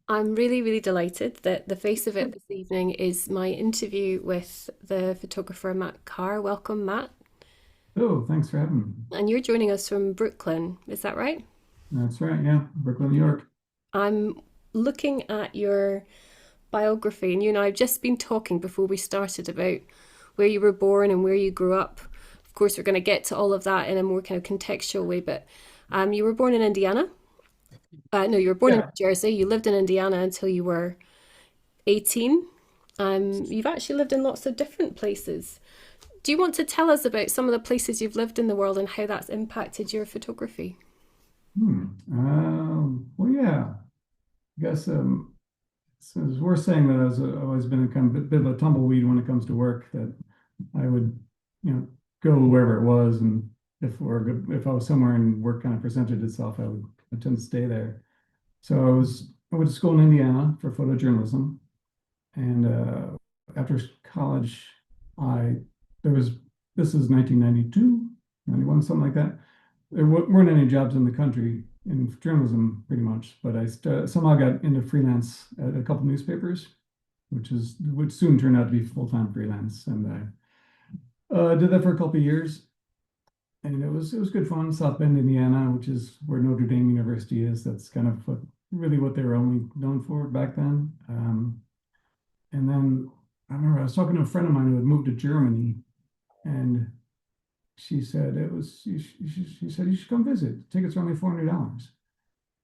I'm really, really delighted that the face of it this evening is my interview with the photographer Matt Carr. Welcome, Matt. Oh, thanks for having me. And you're joining us from Brooklyn, is that right? That's right, yeah, Brooklyn, New York. I'm looking at your biography, and you and I have just been talking before we started about where you were born and where you grew up. Of course, we're going to get to all of that in a more kind of contextual way, but you were born in Indiana. No, you were born in Yeah, New Jersey. You lived in Indiana until you were 18. You've actually lived in lots of different places. Do you want to tell us about some of the places you've lived in the world and how that's impacted your photography? hmm. Well, yeah, I guess it's worth saying that I've always been a kind of bit of a tumbleweed when it comes to work, that I would, you know, go wherever it was, and if I was somewhere and work kind of presented itself, I tend to stay there. So I went to school in Indiana for photojournalism, and after college, I there was this is 1992, 91, something like that. There weren't any jobs in the country in journalism, pretty much. But somehow got into freelance at a couple newspapers, which soon turned out to be full-time freelance, and I did that for a couple of years, and it was good fun. South Bend, Indiana, which is where Notre Dame University is. That's kind of really what they were only known for back then. And then I remember I was talking to a friend of mine who had moved to Germany, and she said she said you should come visit. Tickets are only $400.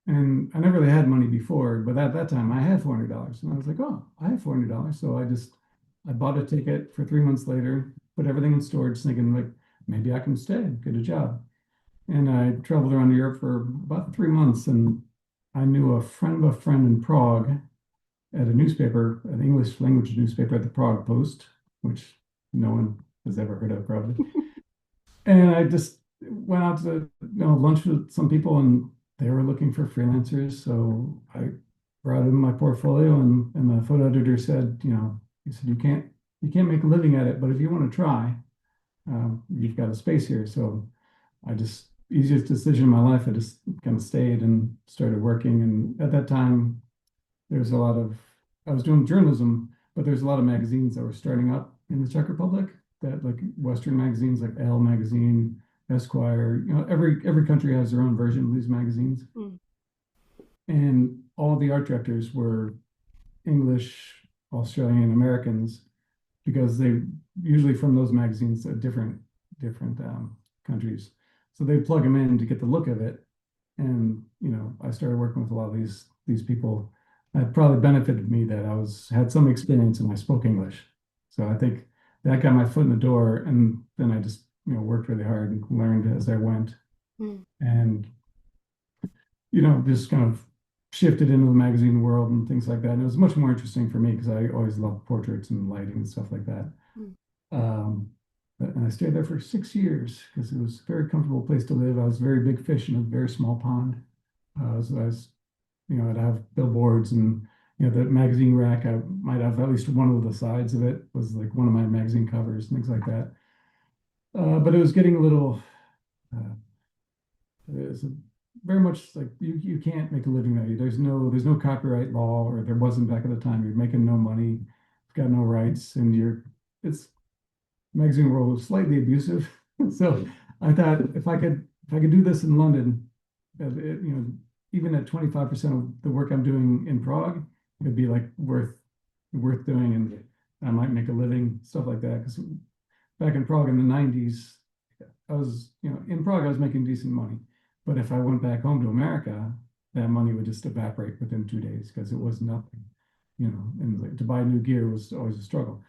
And I never really had money before, but at that time I had $400, and I was like, oh, I have $400. So I bought a ticket for 3 months later, put everything in storage, thinking like maybe I can stay, get a job. And I traveled around Europe for about 3 months, and I knew a friend of a friend in Prague at a newspaper, an English language newspaper at the Prague Post, which no one has ever heard of probably. And I just went out to lunch with some people, and they were looking for freelancers. So I brought in my portfolio, and the photo editor said, he said you can't make a living at it, but if you want to try, you've got a space here. So I just easiest decision in my life. I just kind of stayed and started working. And at that time, there's a lot of I was doing journalism, but there's a lot of magazines that were starting up in the Czech Republic, that like Western magazines like Elle magazine, Esquire. Every country has their own version of these magazines, Mm. and all the art directors were English, Australian, Americans, because they usually from those magazines are different countries. So they plug them in to get the look of it, and I started working with a lot of these people. That probably benefited me that I was had some experience and I spoke English. So I think that got my foot in the door, and then I just worked really hard and learned as I went, Mm. and just kind of shifted into the magazine world and things like that. And it was much more interesting for me because I always loved portraits and lighting and stuff like that. Mm. Um, and I stayed there for 6 years because it was a very comfortable place to live. I was a very big fish in a very small pond. I'd have billboards, and the magazine rack. I might have at least one of the sides of it was like one of my magazine covers, things like that. But it was getting a little. Uh, it's very much like you can't make a living there. There's no copyright law, or there wasn't back at the time. You're making no money, you've got no rights, and it's magazine world was slightly abusive. So I thought if I could do this in London, even at 25% of the work I'm doing in Prague, it'd be like worth doing, and I might make a living, stuff like that. Because back in Prague in the 90s, I was, in Prague, I was making decent money. But if I went back home to America, that money would just evaporate within 2 days because it was nothing, and like, to buy new gear was always a struggle.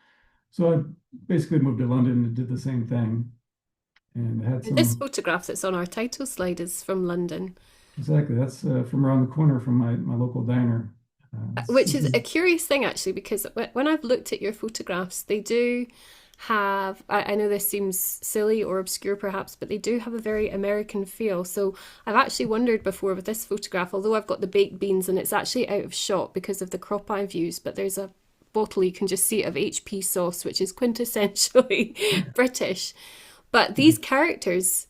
So I basically moved to London and did the same thing, and had This some. photograph that's on our title slide is from London, Exactly. That's from around the corner from my local diner. which This is is a curious thing actually, because when I've looked at your photographs, they do have, I know this seems silly or obscure perhaps, but they do have a very American feel. So I've actually wondered before with this photograph, although I've got the baked beans and it's actually out of shot because of the crop I've used, but there's a bottle you can just see it of HP sauce, which is quintessentially British. But these characters,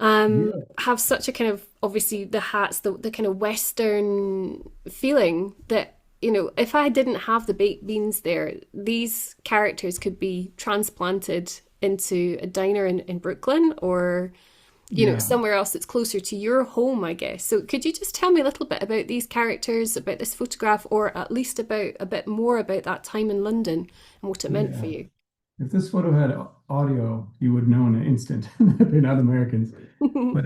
Yeah, have such a kind of, obviously the hats, the kind of Western feeling that, if I didn't have the baked beans there, these characters could be transplanted into a diner in Brooklyn or, yeah, somewhere else that's closer to your home, I guess. So could you just tell me a little bit about these characters, about this photograph, or at least about a bit more about that time in London and what it meant for yeah. you? If this photo had audio, you would know in an instant that they're not Americans. But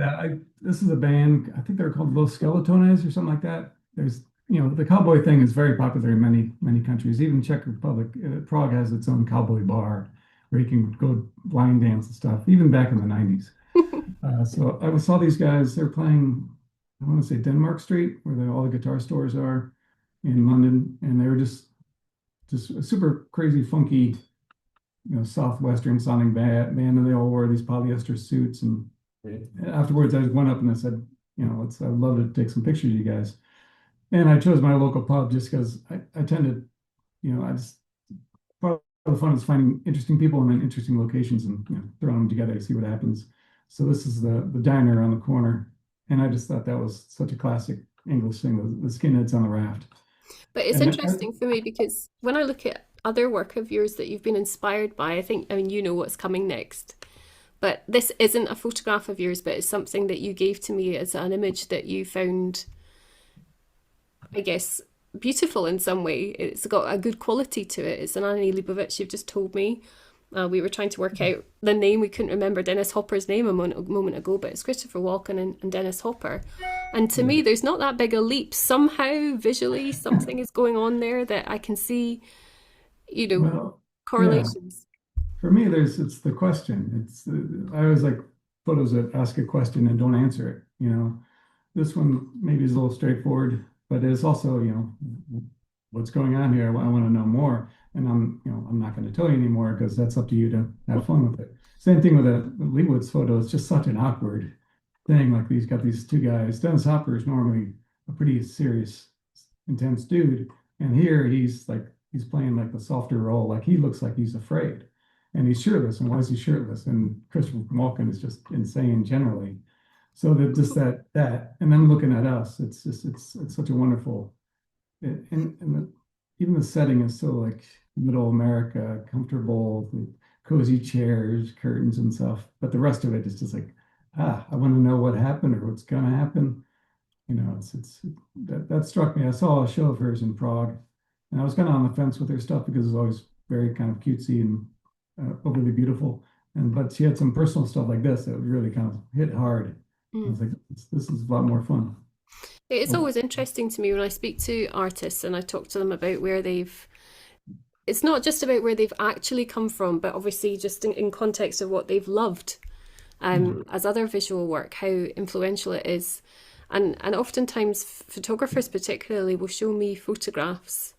this is a band. I think they're called Los Skeletones or something like that. There's, the cowboy thing is very popular in many, many countries. Even Czech Republic, Prague has its own cowboy bar where you can go blind dance and stuff, even back in the 90s. So I saw these guys, they're playing, I want to say Denmark Street, where all the guitar stores are in London. And they were just a super crazy, funky, southwestern sounding band, and they all wore these polyester suits. And afterwards, I just went up and I said, I'd love to take some pictures of you guys. And I chose my local pub just because I tend to, I just part of the fun is finding interesting people and then interesting locations and throwing them together to see what happens. So this is the diner around the corner, and I just thought that was such a classic English thing, the skinheads on the raft. But it's And interesting for me because when I look at other work of yours that you've been inspired by, I mean, you know what's coming next. But this isn't a photograph of yours, but it's something that you gave to me as an image that you found, I guess, beautiful in some way. It's got a good quality to it. It's an Annie Leibovitz, you've just told me. We were trying to work out the name. We couldn't remember Dennis Hopper's name a moment ago, but it's Christopher Walken and Dennis Hopper. And to yeah, me, there's not that big a leap. Somehow, visually, something is going on there that I can see, you know, well, yeah. correlations. For me, it's the question. I always like photos that ask a question and don't answer it. This one maybe is a little straightforward, but it's also, what's going on here? I want to know more, and I'm not going to tell you anymore because that's up to you to have fun with it. Same thing with the Leibowitz photo. It's just such an awkward thing. Like he's got these two guys. Dennis Hopper is normally a pretty serious, intense dude, and here he's playing like the softer role. Like he looks like he's afraid, and he's shirtless. And why is he shirtless? And Christopher Walken is just insane generally. So that just that, and then looking at us, it's such a wonderful, even the setting is so like middle America, comfortable, cozy chairs, curtains and stuff. But the rest of it is just like, I want to know what happened or what's gonna happen. It's that struck me. I saw a show of hers in Prague, and I was kind of on the fence with her stuff because it's always very kind of cutesy and overly beautiful. But she had some personal stuff like this that really kind of hit hard. I Mm. was like, this is a lot more fun. It's Well, always interesting to me when I speak to artists and I talk to them about where it's not just about where they've actually come from, but obviously just in context of what they've loved yeah, as other visual work, how influential it is. And oftentimes photographers particularly will show me photographs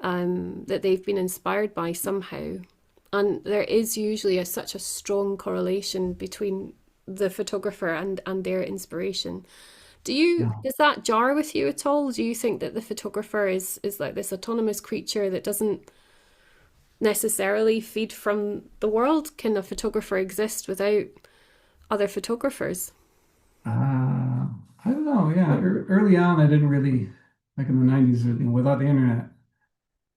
that they've been inspired by somehow. And there is usually such a strong correlation between the photographer and their inspiration. yeah. Does that jar with you at all? Do you think that the photographer is like this autonomous creature that doesn't necessarily feed from the world? Can a photographer exist without other photographers? Uh, I don't know. Yeah, early on, I didn't really like in the 90s, without the internet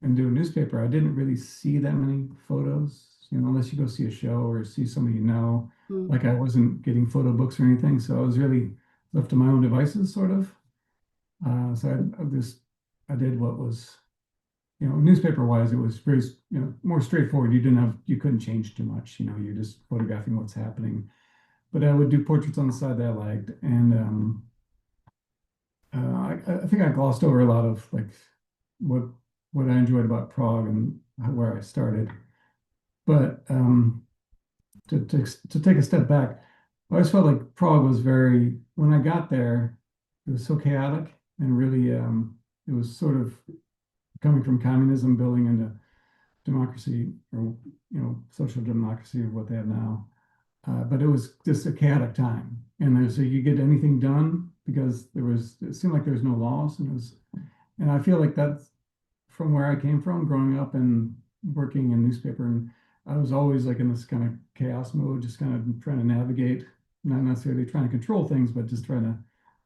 and doing newspaper, I didn't really see that many photos, unless you go see a show or see somebody you know. Mm. Like I wasn't getting photo books or anything, so I was really left to my own devices, sort of. So I did what was, newspaper wise, it was very, more straightforward. You couldn't change too much. You're just photographing what's happening. But I would do portraits on the side that I liked, and I think I glossed over a lot of like what what I enjoyed about Prague and where I started. But to take a step back, I always felt like Prague was very, when I got there, it was so chaotic and really, it was sort of coming from communism, building into democracy or, social democracy of what they have now. But it was just a chaotic time. And so you get anything done because it seemed like there was no laws. And I feel like that's from where I came from, growing up and working in newspaper. And I was always like in this kind of chaos mode, just kind of trying to navigate. not necessarily trying to control things, but just trying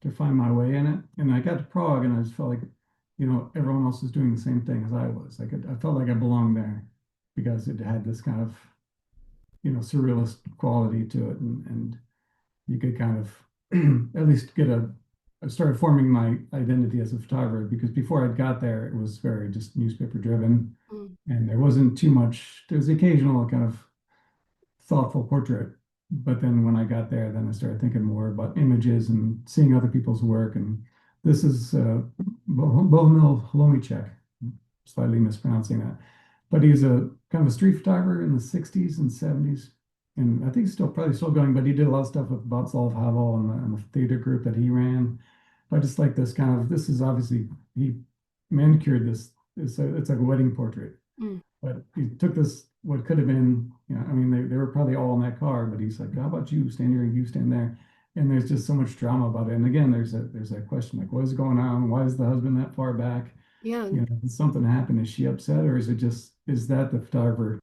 to find my way in it. And I got to Prague, and I just felt like, everyone else was doing the same thing as I was. Like I felt like I belonged there because it had this kind of, surrealist quality to it, and you could kind of at least I started forming my identity as a photographer because before I got there, it was very just newspaper driven, Mm. and there wasn't too much. There was the occasional kind of thoughtful portrait, but then when I got there, then I started thinking more about images and seeing other people's work. And this is Bohumil Holomichek, slightly mispronouncing that, but he's a kind of a street photographer in the 60s and 70s. And I think he's still probably still going, but he did a lot of stuff with Václav Havel and the theater group that he ran. But I just like this kind of, this is obviously, he manicured this. It's like a wedding portrait. Mm. But he took this, what could have been, I mean, they were probably all in that car, but he's like, how about you stand here and you stand there? And there's just so much drama about it. And again, there's that question like, what is going on? Why is the husband that far back? Yeah, Did something happen? Is she upset, or is that the photographer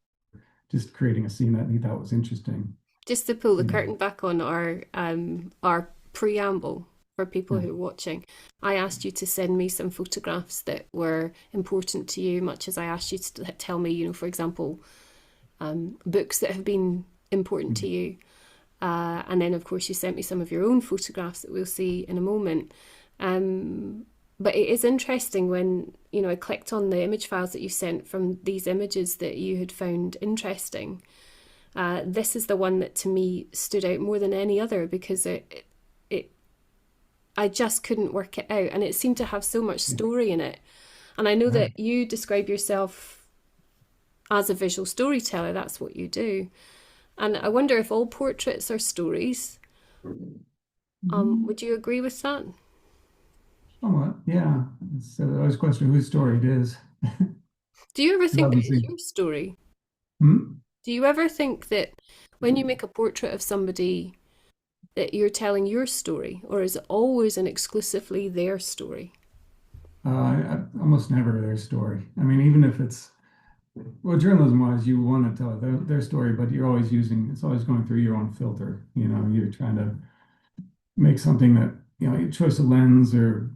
just creating a scene that he thought was interesting? just to pull the You know, curtain back on our preamble for people yeah. who are watching, I asked you to send me some photographs that were important to you, much as I asked you to tell me, for example, books that have been important to you. And then, of course, you sent me some of your own photographs that we'll see in a moment. Um, but it is interesting when, I clicked on the image files that you sent from these images that you had found interesting. This is the one that to me stood out more than any other because it I just couldn't work it out, and it seemed to have so much story in it. And I know Right. that you describe yourself as a visual storyteller. That's what you do. And I wonder if all portraits are stories. Mhm. Would you agree with that? Somewhat, yeah. It's always a question of whose story it is. Do you ever 'Cause think that it's obviously, your story? hmm? Do you ever think that when you make a portrait of somebody that you're telling your story, or is it always and exclusively their story? Almost never their story. I mean, even if it's, well, journalism wise, you want to tell their story, but it's always going through your own filter. You're trying to make something that, your choice of lens or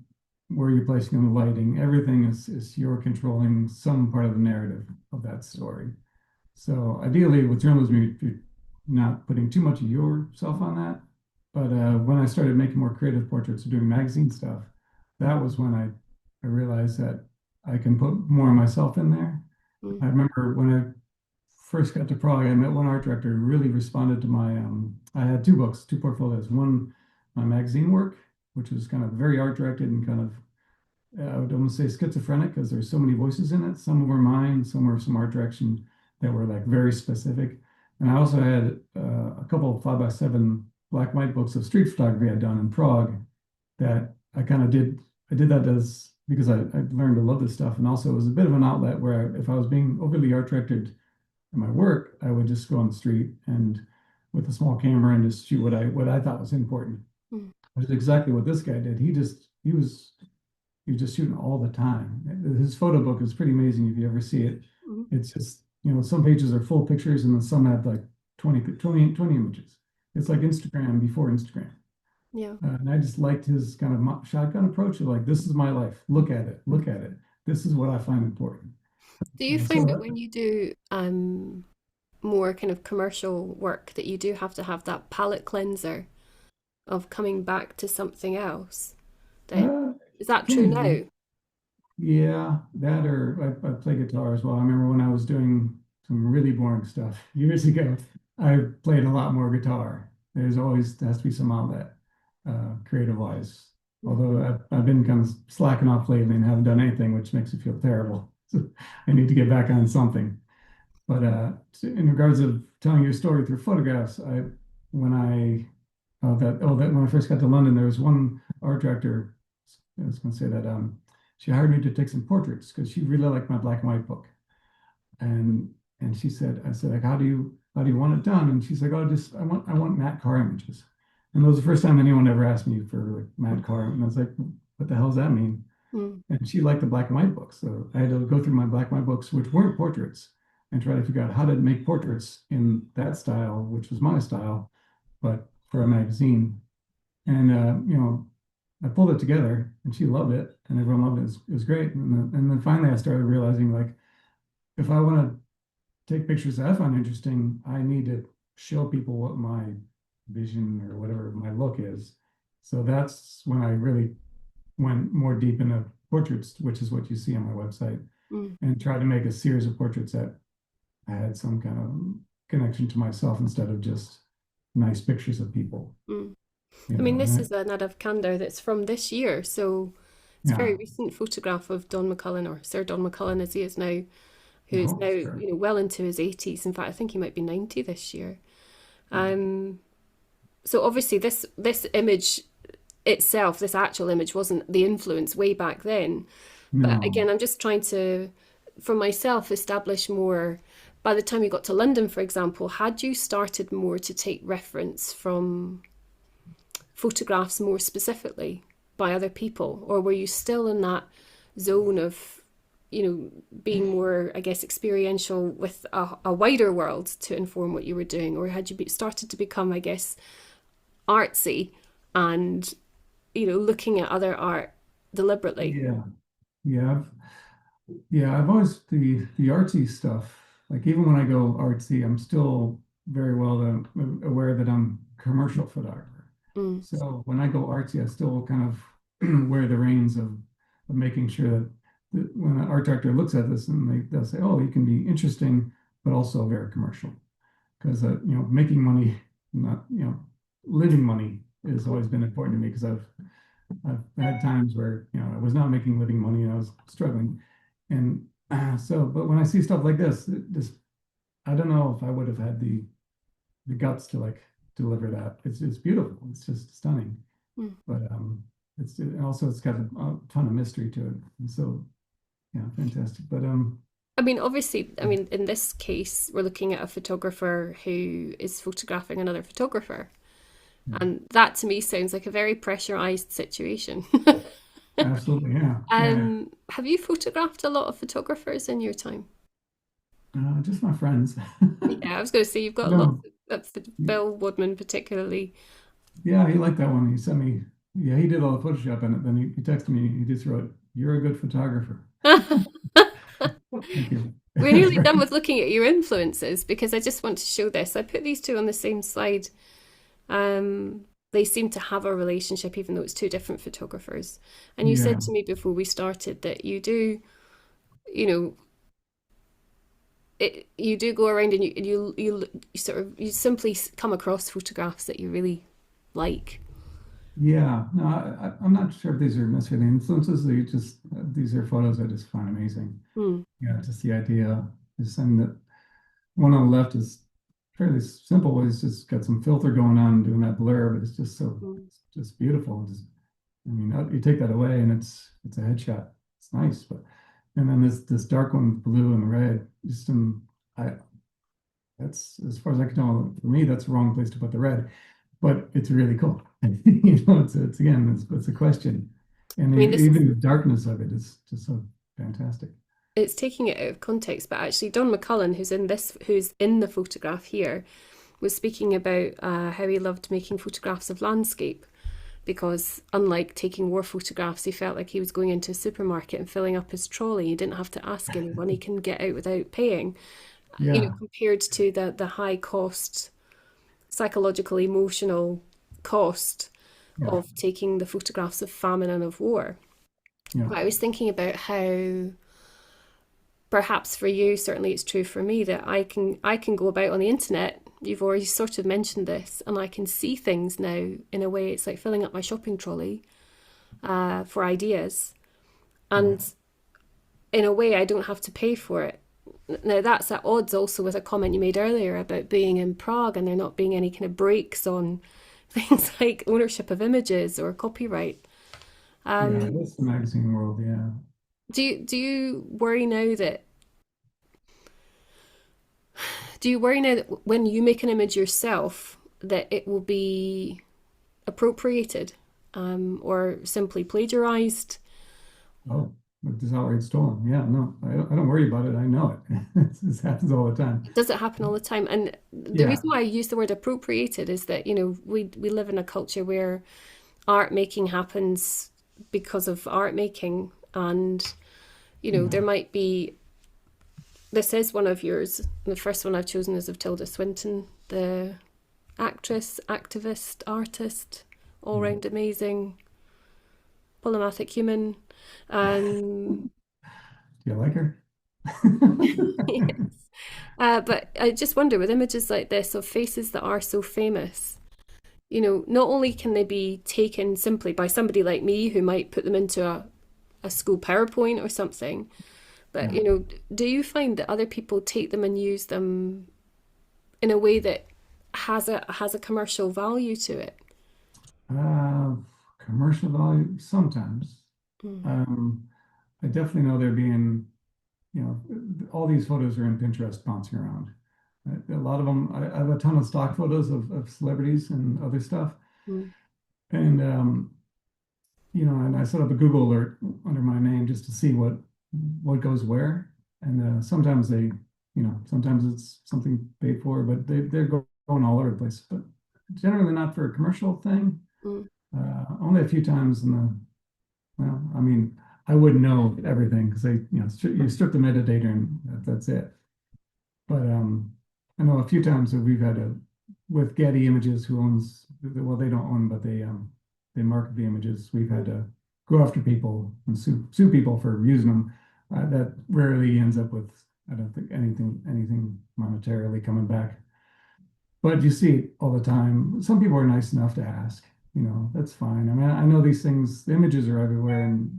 where you're placing on the lighting, everything is you're controlling some part of the narrative of that story. So ideally, with journalism, you're not putting too much of yourself on that. But when I started making more creative portraits or doing magazine stuff, that was when I realized that I can put more of myself in there. Mm. I remember when I first got to Prague, I met one art director who really responded to I had two books, two portfolios. One, my magazine work, which was kind of very art directed and kind of, I would almost say schizophrenic because there's so many voices in it. Some were mine, some were some art direction that were like very specific. And I also had a couple of 5x7 black and white books of street photography I'd done in Prague that I did that as because I learned to love this stuff. And also it was a bit of an outlet where if I was being overly art directed in my work, I would just go on the street and with a small camera and just shoot what I thought was important, Mm. which is exactly what this guy did. He was just shooting all the time. His photo book is pretty amazing if you ever see it. Mm. It's just, some pages are full pictures and then some have like 20 images. It's like Instagram before Instagram. Yeah. And I just liked his kind of shotgun approach of like, this is my life. Look at it. Look at it. This is what I find important. Do you So find that when you do more kind of commercial work that you do have to have that palette cleanser of coming back to something else? That uh, is that true can be. now? Yeah, that or I play guitar as well. I remember when I was doing some really boring stuff years ago, I played a lot more guitar. There has to be some outlet, creative wise. Mm. Although I've been kind of slacking off lately and haven't done anything, which makes me feel terrible. So I need to get back on something. But in regards of telling your story through photographs, when I that when I first got to London, there was one art director. I was going to say that she hired me to take some portraits because she really liked my black and white book. And I said like, how do you want it done? And she's like, oh, just I want Matt Carr images. And that was the first time anyone ever asked me for like Matt Carr, and I was like, what the hell does that mean? Mm. And she liked the black and white books, so I had to go through my black and white books, which weren't portraits, and try to figure out how to make portraits in that style, which was my style, but for a magazine. And I pulled it together, and she loved it, and everyone loved it. It was great. And then finally, I started realizing, like, if I want to take pictures that I find interesting, I need to show people what my vision or whatever my look is. So that's when I really went more deep into portraits, which is what you see on my website, Mm, and tried to make a series of portraits that I had some kind of connection to myself instead of just nice pictures of people, mm. you I mean, know. this is an Nadav Kandar that's from this year, so it's a Yeah, very recent photograph of Don McCullin, or Sir Don McCullin as he is now, who is oh, now, sure. well into his 80s. In fact, I think he might be 90 this year. Hmm. Um, so obviously this image itself, this actual image, wasn't the influence way back then. But No, again, I'm just trying to, for myself, establish more. By the time you got to London, for example, had you started more to take reference from photographs more specifically by other people, or were you still in that zone of, being more, I guess, experiential with a wider world to inform what you were doing, or had you started to become, I guess, artsy and looking at other art deliberately? yeah, yeah, I've always the artsy stuff. Like even when I go artsy, I'm still very well aware that I'm a commercial photographer. Mm, So when I go artsy, I still kind of wear the reins of making sure that when an art director looks at this and they'll say, "Oh, you can be interesting, but also very commercial." Because making money, not living money, has mm, always been important to me because I've had times where I was not making living money and I was struggling, and but when I see stuff like this, I don't know if I would have had the guts to like deliver that. It's beautiful. It's just stunning, mm. but it's got a ton of mystery to it. And so yeah, fantastic. But I mean, obviously, I mean, in this case, we're looking at a photographer who is photographing another photographer. yeah, And that to me sounds like a very pressurized situation. absolutely, yeah, yeah. Have you photographed a lot of photographers in your time? Just my friends. Yeah, I was going to say you've got lots No, of Bill Woodman particularly. yeah, he liked that one. He sent me. Yeah, he did all the Photoshop in it. Then he texted me. He just wrote, "You're a good photographer." Thank you. We're nearly done with looking at your influences because I just want to show this. I put these two on the same slide. They seem to have a relationship, even though it's two different photographers. And you said Yeah, to me before we started that you do, you know, you do go around and you sort of you simply come across photographs that you really like. yeah. No, I'm not sure if these are necessarily influences. These are photos I just find amazing. Hmm. Yeah, just the idea. Just I mean that one on the left is fairly simple. It's just got some filter going on doing that blur, but Hmm. it's just beautiful. I mean, you take that away and it's a headshot. It's nice, but and then this dark one with blue and red. I that's as far as I can tell. For me, that's the wrong place to put the red, but it's really cool. It's again, it's a question, and I mean, this is even the darkness of it is just so fantastic. it's taking it out of context, but actually, Don McCullin, who's in the photograph here, was speaking about how he loved making photographs of landscape because, unlike taking war photographs, he felt like he was going into a supermarket and filling up his trolley. He didn't have to ask anyone; he can get out without paying. Yeah, Compared to the high cost, psychological, emotional cost yeah, of taking the photographs of famine and of war. yeah, But I was thinking about how perhaps for you, certainly it's true for me, that I can go about on the internet. You've already sort of mentioned this, and I can see things now in a way. It's like filling up my shopping trolley for ideas, yeah, and in a way, I don't have to pay for it. Now that's at odds also with a comment you made earlier about being in Prague and there not being any kind of breaks on things like ownership of images or copyright. yeah. Um, That's the magazine world. Yeah. do you worry now that Do you worry now that when you make an image yourself, that it will be appropriated or simply plagiarized? Oh. like this outright stolen. Yeah, no, I don't worry about it. I know it. This happens all the time. Does it happen all the time? And the Yeah, reason why I use the word appropriated is that, we live in a culture where art making happens because of art making. And, yeah. there might be, this is one of yours. The first one I've chosen is of Tilda Swinton, the actress, activist, artist, all Mm. round amazing, polymathic human. Um, Do you like her? yes. But I just wonder with images like this of faces that are so famous, not only can they be taken simply by somebody like me who might put them into a school PowerPoint or something, but, Yeah. do you find that other people take them and use them in a way that has a commercial value to it? Uh, Commercial value sometimes. Mm, Um, I definitely know there being, all these photos are in Pinterest bouncing around. A lot of them, I have a ton of stock photos of celebrities and other stuff. mm, And, and I set up a Google alert under my name just to see what goes where. And sometimes sometimes it's something paid for, but they're going all over the place. But generally not for a commercial thing. mm, Only a few times in the, well, I mean, I wouldn't know everything because you strip the metadata and that's it. But I know a few times that we've had to, with Getty Images, who owns, well, they don't own, but they market the images. We've had to go after people and sue people for using them. That rarely ends up with, I don't think anything monetarily coming back. But you see it all the time. Some people are nice enough to ask. That's fine. I mean, I know these things. The images are everywhere, and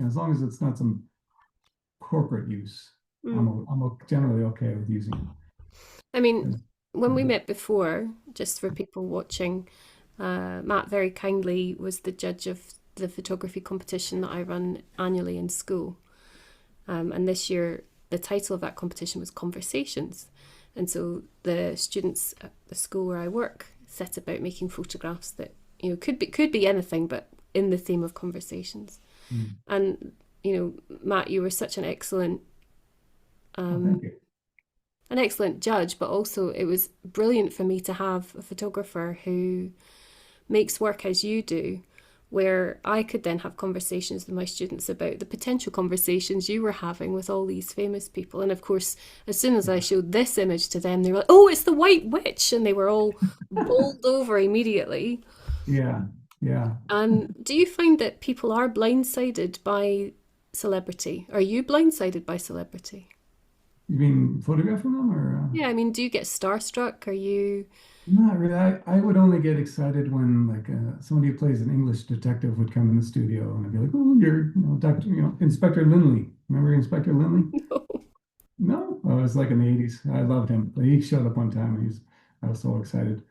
as long as it's not some corporate use, mm. I'm generally okay with using I mean, it. when we Mhm. met before, just for people watching, Matt very kindly was the judge of the photography competition that I run annually in school. And this year, the title of that competition was Conversations. And so the students at the school where I work set about making photographs that, could be anything, but in the theme of conversations. Mm. And, Matt, you were such Oh, thank you. an excellent judge, but also it was brilliant for me to have a photographer who makes work as you do, where I could then have conversations with my students about the potential conversations you were having with all these famous people. And of course, as soon as I showed this image to them, they were like, "Oh, it's the White Witch," and they were all bowled over immediately. Yeah, yeah. And do you find that people are blindsided by celebrity? Are you blindsided by celebrity? You mean photographing them or? Yeah, I mean, do you get starstruck? Are you? Not really. I would only get excited when like somebody who plays an English detective would come in the studio and I'd be like, "Oh, you're, Doctor, Inspector Lindley. Remember Inspector Lindley?" No. No, oh, it was like in the 80s. I loved him. He showed up one time and I was so excited.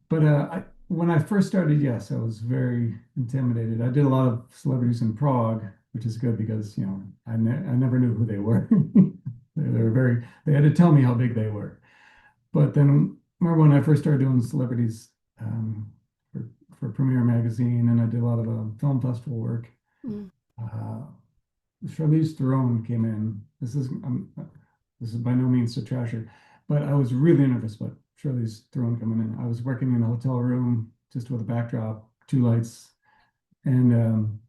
But when I first started, yes, I was very intimidated. I did a lot of celebrities in Prague, which is good because, I never knew who they were. They had to tell me how big they were. But then remember when I first started doing celebrities um, for, for Premiere Magazine, and I did a lot of film festival work. Mm, Uh, Charlize Theron came in. This is by no means to trash her, but I was really nervous about Charlize Theron coming in. I was working in a hotel room just with a backdrop, two lights, and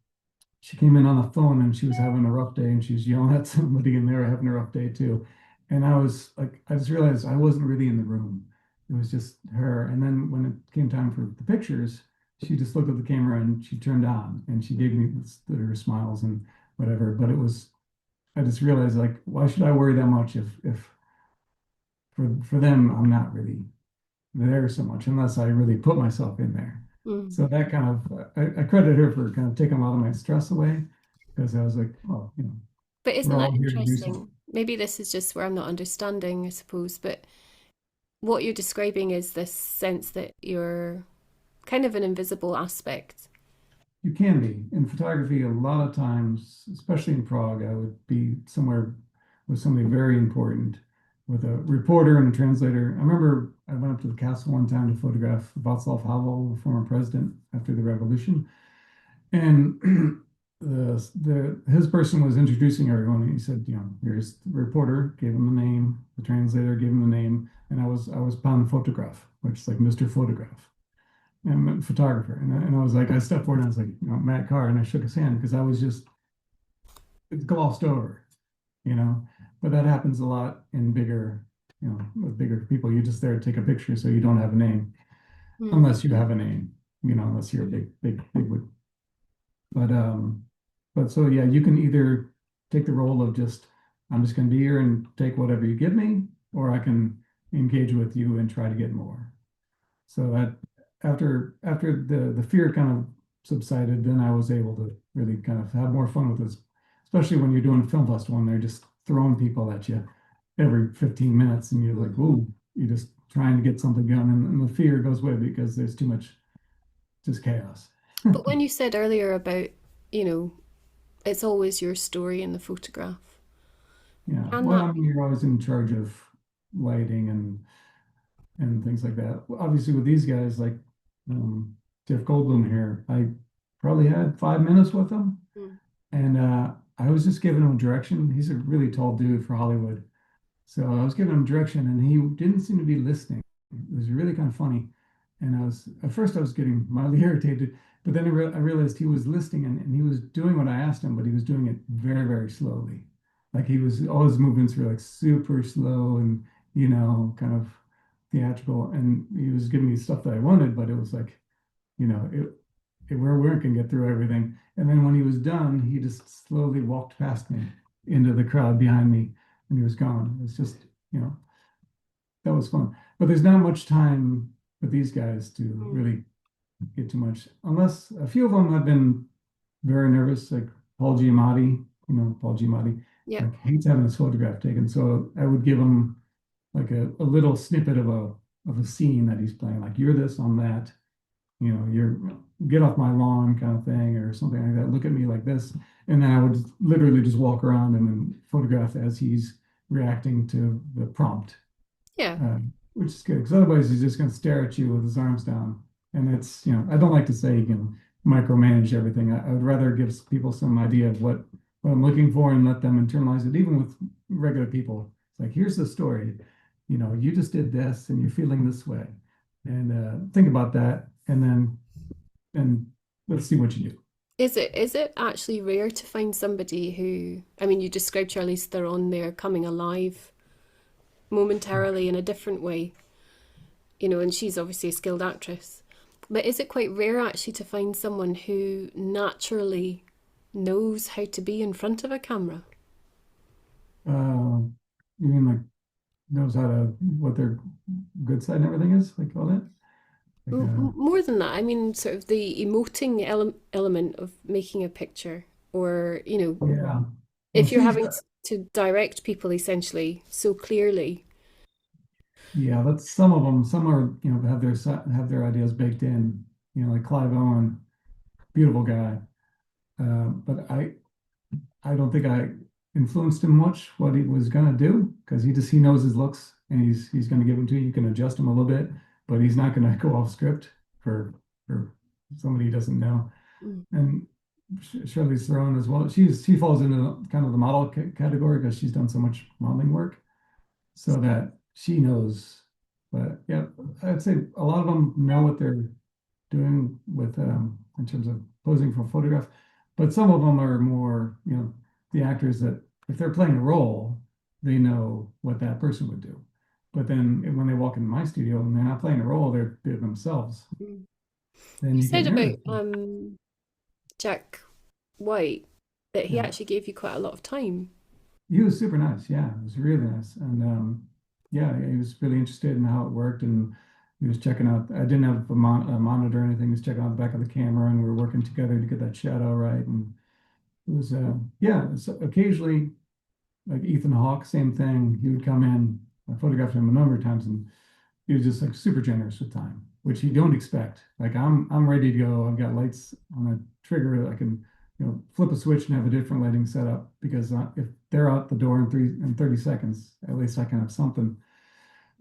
she came in on the phone and she was having a rough day and she was yelling at somebody and they were having a rough day too. And I was like, I just realized I wasn't really in the room. It was just her. And then when it came time for the pictures, she just looked at the camera and she turned on and she gave me her smiles and whatever. But I just realized like, why should I worry that much if for them, I'm not really there so much unless I really put myself in there. mm. So that kind of, I credit her for kind of taking a lot of my stress away because I was like, oh, But isn't we're that all here to do something. interesting? Maybe this is just where I'm not understanding, I suppose, but what you're describing is this sense that you're kind of an invisible aspect. You can be in photography a lot of times, especially in Prague. I would be somewhere with somebody very important, with a reporter and a translator. I remember I went up to the castle one time to photograph Václav Havel, the former president after the revolution. And his person was introducing everyone. And he said, here's the reporter, gave him the name, the translator gave him the name, and I was on the photograph, which is like Mr. Photograph. And I'm a photographer. And I was like, I stepped forward and I was like, Matt Carr, and I shook his hand because I was just it glossed over, you know. But that happens a lot in bigger, with bigger people. You're just there to take a picture, so you don't have a name Mm. unless you have a name, unless you're a big wig. But but so yeah, you can either take the role of just I'm just going to be here and take whatever you give me, or I can engage with you and try to get more. So that after the fear kind of subsided, then I was able to really kind of have more fun with this, especially when you're doing a film festival and they're just throwing people at you every 15 minutes, and you're like, Mm. whoa, you're just trying to get something done, and the fear goes away because there's too much just chaos. But when you said earlier about, you know, it's always your story in the photograph, Yeah. can Well, that I mean, you're always in charge of lighting and things like that. Obviously, with these guys like um, Jeff Goldblum here, I probably had 5 minutes with him, mm. and I was just giving him direction. He's a really tall dude for Hollywood, so I was giving him direction, and he didn't seem to be listening. It was really kind of funny. And at first I was getting mildly irritated, but then I realized he was listening and he was doing what I asked him, but he was doing it very, very slowly. Like all his movements were like super slow and, kind of theatrical. And he was giving me stuff that I wanted, but it was like, we weren't going to get through everything. And then when he was done, he just slowly walked past me into the crowd behind me and he was gone. It was just, you know, that was fun. But there's not much time with these guys to Mm. really get too much, unless a few of them have been very nervous, like Paul Giamatti. Paul Giamatti Yeah. like hates having his photograph taken. So I would give him like a little snippet of a scene that he's playing, like you're this, I'm that, you're get off my lawn kind of thing or something like that. Look at me like this. And then I would literally just walk around and then photograph as he's reacting to the prompt, Yeah. uh, which is good because otherwise he's just going to stare at you with his arms down. And I don't like to say you can micromanage everything. I would rather give people some idea of what I'm looking for and let them internalize it. Even with regular people, it's like, here's the story. You just did this and you're feeling this way. And think about that. And let's see what you do. Is it actually rare to find somebody who, I mean, you described Charlize Theron there coming alive momentarily in a different way, and she's obviously a skilled actress. But is it quite rare actually to find someone who naturally knows how to be in front of a camera? You mean like knows how to what their good side and everything is, like all that? Like More than that, I mean, sort of the emoting element of making a picture, or, yeah. Well, if you're she's having to direct people essentially so clearly. yeah, that's some of them. Some are, have their ideas baked in, like Clive Owen, beautiful guy. But I don't think I influenced him much what he was gonna do because he knows his looks and he's gonna give them to you. You can adjust him a little bit, but he's not gonna go off script for somebody he doesn't know. Mm. And Shirley's Theron as well. She falls into kind of the model category because she's done so much modeling work, so that she knows. But yeah, I'd say a lot of them know what they're doing with in terms of posing for a photograph. But some of them are more, the actors that if they're playing a role, they know what that person would do. But then when they walk into my studio and they're not playing a role, they're themselves. Mm. Then You you get said about nervous. Jack White that he Yeah, actually gave you quite a lot of time. he was super nice. Yeah, it was really nice. And yeah, he was really interested in how it worked. And he was checking out, I didn't have a monitor or anything. He was checking out the back of the camera and we were working together to get that shadow right. And it was, yeah, so occasionally, like Ethan Hawke, same thing. He would come in. I photographed him a number of times, and he was just like super generous with time, which you don't expect. Like I'm ready to go. I've got lights on a trigger. I can, flip a switch and have a different lighting setup because if they're out the door in 30 seconds, at least I can have something.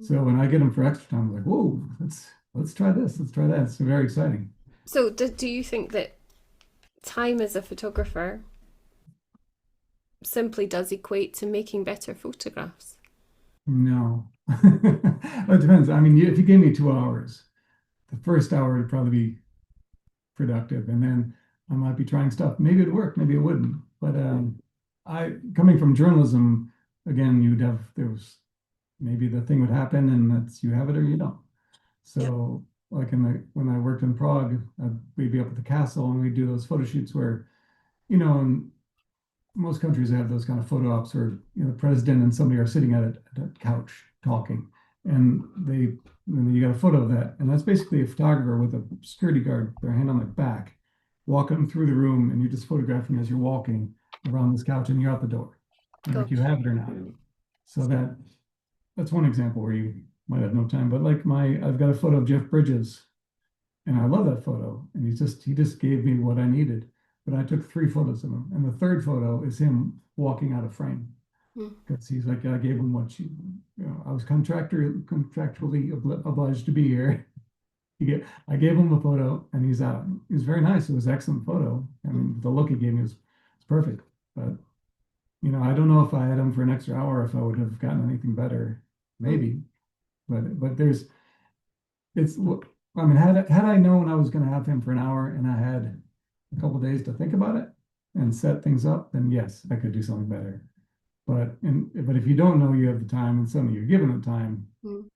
So when I get them for extra time, I'm like, whoa, let's try this, let's try that. It's very exciting. So do you think that time as a photographer simply does equate to making better photographs. No. It depends. I mean, if you gave me 2 hours, the first hour would probably be productive, and then I might be trying stuff. Maybe it'd work, maybe it wouldn't. But I coming from journalism, again, there was maybe the thing would happen, and that's you have it or you don't. Yep. So, like when I worked in Prague, we'd be up at the castle and we'd do those photo shoots where, in most countries have those kind of photo ops where the president and somebody are sitting at a couch talking, and you got a photo of that, and that's basically a photographer with a security guard, their hand on their back, walking them through the room, and you're just photographing as you're walking around this couch, and you're out the door, and like you Gosh. have it or not. So that's one example where you might have no time. But like I've got a photo of Jeff Bridges, and I love that photo, and he just gave me what I needed. But I took 3 photos of him, and the third photo is him walking out of frame Mm. because he's like, I gave him I was contractually obliged to be here. I gave him a photo, and he's out. He was very nice. It was an excellent photo. I Mm. mean, the look he gave me was perfect. But I don't know if I had him for an extra hour if I would have gotten anything better. Mm. Maybe, but it's I mean, had I known I was going to have him for an hour and I had a couple days to think about it and set things up, then yes, I could do something better. But if you don't know you have the time and suddenly you're given the time, Mm.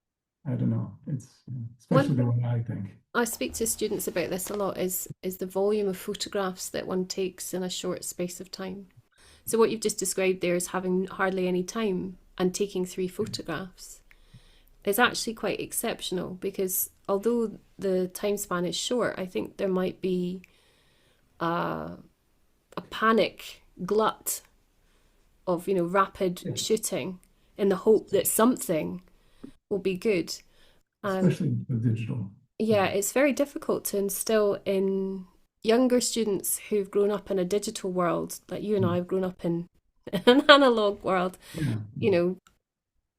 I don't know. It's One especially the way I think. I speak to students about this a lot is the volume of photographs that one takes in a short space of time. So what you've just described there is having hardly any time and taking 3 photographs is actually quite exceptional because although the time span is short, I think there might be a, a panic glut of rapid Yeah, shooting in the hope that something will be good. And especially with digital. yeah, it's very difficult to instill in younger students who've grown up in a digital world, like you and I Mm. have grown up in an analog world, Yeah, you know,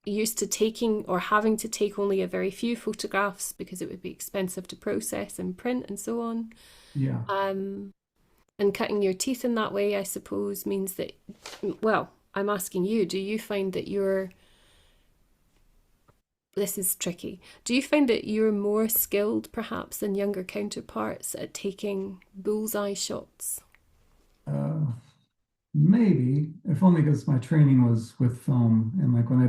used to taking or having to take only a very few photographs because it would be expensive to process and print and so on. yeah. Um, and cutting your teeth in that way, I suppose, means that, well, I'm asking you, do you find that this is tricky. Do you find that you're more skilled, perhaps, than younger counterparts at taking bullseye shots? Uh, Maybe, if only because my training was with film, and like when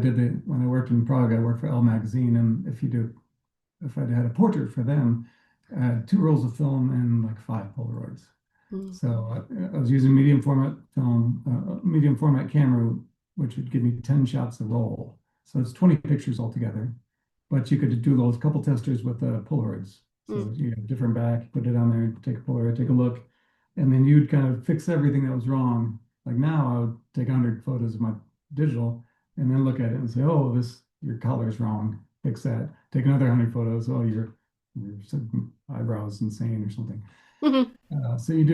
I worked in Prague, I worked for Elle magazine, and if I'd had a portrait for them, I had 2 rolls of film and like 5 Polaroids. Mm. So I was using medium format film, medium format camera, which would give me 10 shots a roll. So it's 20 pictures altogether. But you could do those couple testers with Polaroids. Mm. So you have different back, put it on there, take a Polaroid, take a look, and then you'd kind of fix everything that was wrong. Like now, I would take 100 photos of my digital and then look at it and say, "Oh, your color's wrong. Fix that." Take another 100 photos. Oh, your eyebrows insane or something. Mhm. So you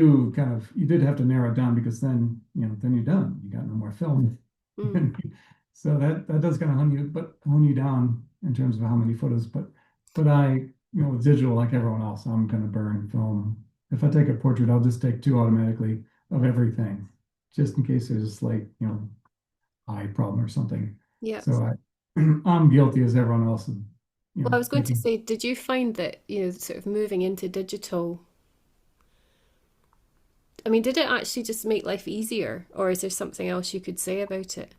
did have to narrow it down because then you're done. You got no more film. Mm. So that does kind of hone you down in terms of how many photos. But with digital, like everyone else, I'm gonna burn film. If I take a portrait, I'll just take 2 automatically of everything, just in case there's a slight, eye problem or something. Yeah. So I'm guilty as everyone else of, Well, I was going to taking. say, did you find that, sort of moving into digital, I mean, did it actually just make life easier, or is there something else you could say about it?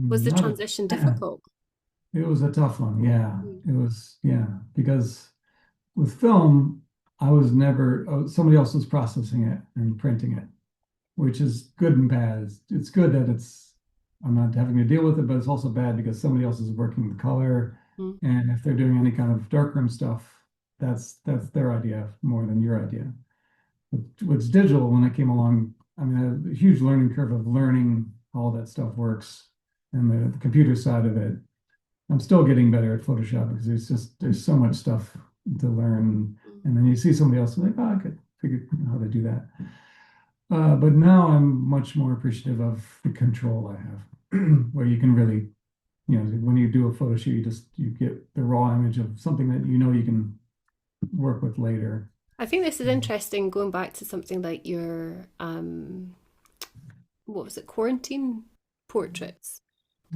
Was the Not transition a, difficult? it was a tough one. Yeah, Mm. it was. Yeah, because with film, I was never, somebody else was processing it and printing it, which is good and bad. It's good that I'm not having to deal with it, but it's also bad because somebody else is working the color. Mm. And if they're doing any kind of darkroom stuff, that's their idea more than your idea. What's digital when it came along, I mean, a huge learning curve of learning how all that stuff works and the computer side of it. I'm still getting better at Photoshop because there's so much stuff to learn. Mm. And then you see somebody else like, oh, I could figure out how to do that. But now I'm much more appreciative of the control I have, where you can really, when you do a photo shoot, you get the raw image of something that you can work with later. I think this is interesting going back to something like your what was it, quarantine portraits,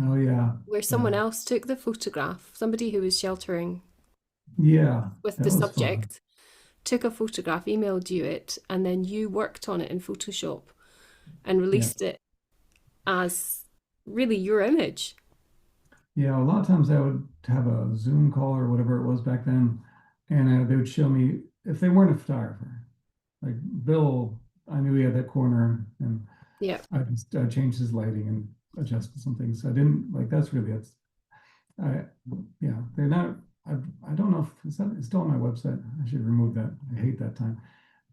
Oh yeah, where someone yeah, else took the photograph, somebody who was sheltering yeah. with the That was fun. subject took a photograph, emailed you it, and then you worked on it in Photoshop and Yeah, released it as really your image. yeah. A lot of times I would have a Zoom call or whatever it was back then, and they would show me if they weren't a photographer. Like Bill, I knew he had that corner, and Yeah. I changed his lighting and adjusted some things. I didn't like that's really it's I yeah, they're not I I don't know if it's still on my website. I should remove that. I hate that time.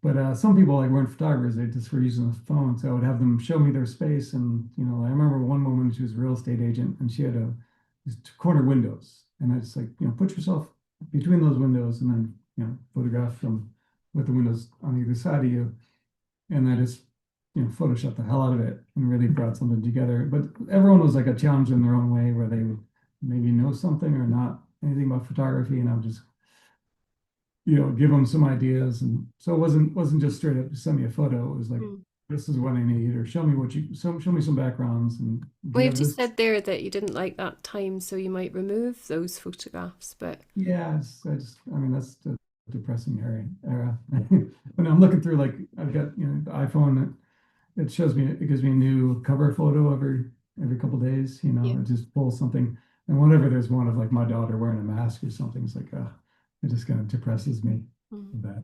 But some people like weren't photographers, they just were using the phone. So I would have them show me their space. And I remember one woman, she was a real estate agent and she had these corner windows. And I just like, put yourself between those windows and then, photograph from with the windows on either side of you. And I just, Photoshop the hell out of it and really brought something together. But everyone was like a challenge in their own way where they would maybe know something or not anything about photography. And I would just, give them some ideas. And so it wasn't just straight up send me a photo. It was like, Mm. this is what I need, or show me some backgrounds. And do Well, you you've have just this? said there that you didn't like that time, so you might remove those photographs, but Yeah, I mean, that's the depressing era. When I'm looking through, like, I've got, the iPhone. It shows me, it gives me a new cover photo every couple days. yeah. It just pulls something, and whenever there's one of like my daughter wearing a mask or something, it's like, it just kind of depresses me Mm. with that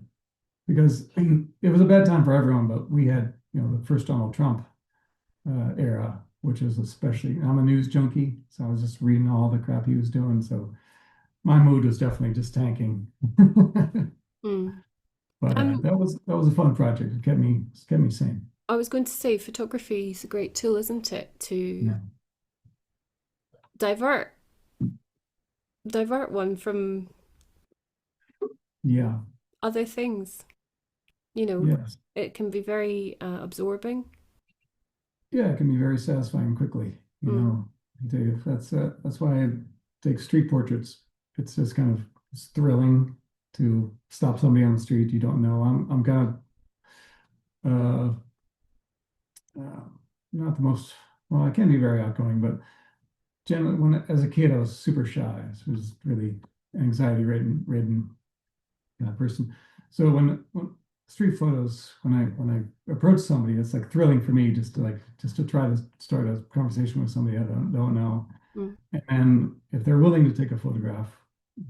because it was a bad time for everyone. But we had, the first Donald Trump era, which is especially. I'm a news junkie, so I was just reading all the crap he was doing. So my mood was definitely just tanking. Mm. But Um, that was a fun project. It kept me sane. I was going to say photography is a great tool, isn't it, to Yeah. divert divert one from Yeah. other things. You know, Yes. it can be very absorbing. Yeah, it can be very satisfying quickly. Mm. Dave, that's why I take street portraits. It's just kind of it's thrilling to stop somebody on the street you don't know. I'm kind of uh, not the most well. I can be very outgoing, but generally, when as a kid, I was super shy. I was really anxiety ridden person. So when street photos, when I approach somebody, it's like thrilling for me just to try to start a conversation with somebody I don't know. Mm. And if they're willing to take a photograph,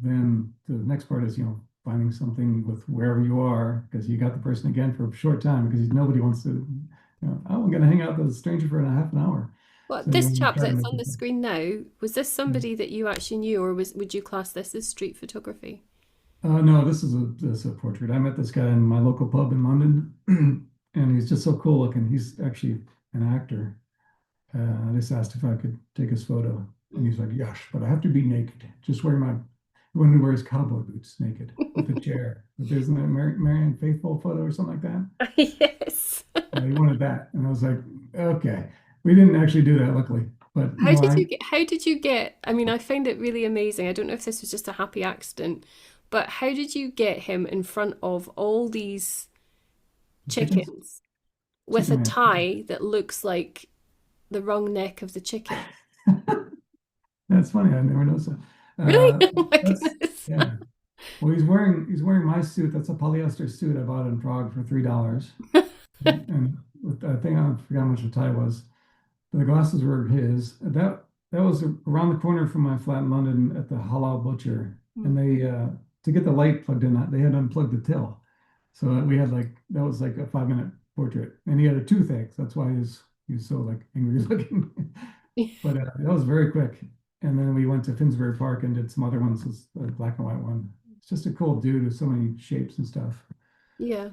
then the next part is, finding something with wherever you are, because you got the person again for a short time, because nobody wants to, oh, I'm going to hang out with a stranger for a half an hour. Well, So you this want to chap try to that's make on it. the screen now, was this somebody that you actually knew, or would you class this as street photography? No, this is a portrait. I met this guy in my local pub in London, and he's just so cool looking. He's actually an actor. I just asked if I could take his photo, and Mm. he's like, "Yes, but I have to be naked. Just wear my when he wears cowboy boots naked with a chair." But isn't that Marianne Faithfull photo or something like that? Yes. He wanted that, and I was like, "Okay." We didn't actually do that, luckily, but How did you get, I mean, I find it really amazing. I don't know if this was just a happy accident, but how did you get him in front of all these chickens, chickens with chicken a man. tie that looks like the wrong neck of the chicken? That's funny. I never noticed that. Really? Oh my That's goodness. yeah. Well, he's wearing my suit. That's a polyester suit I bought in Prague for $3. And with, I think I forgot how much the tie was. The glasses were his. That was around the corner from my flat in London at the Halal Butcher. And Mm. they to get the light plugged in, they had unplugged the till. So we had like that was like a 5 minute portrait. And he had a toothache. That's why he's so like angry looking. But that was very quick. And then we went to Finsbury Park and did some other ones, this black and white one. It's just a cool dude with so many shapes and stuff. Yeah.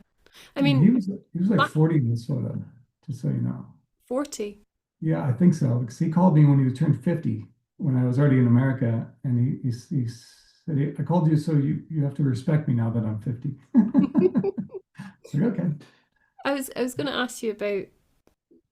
I And mean, he was like black 40 in this photo, just so you know. 40. Yeah, I think so. Because he called me when he was turned 50, when I was already in America, and he said, "I called you so you have to respect me now that I'm 50." It's like, okay. I was going to ask you about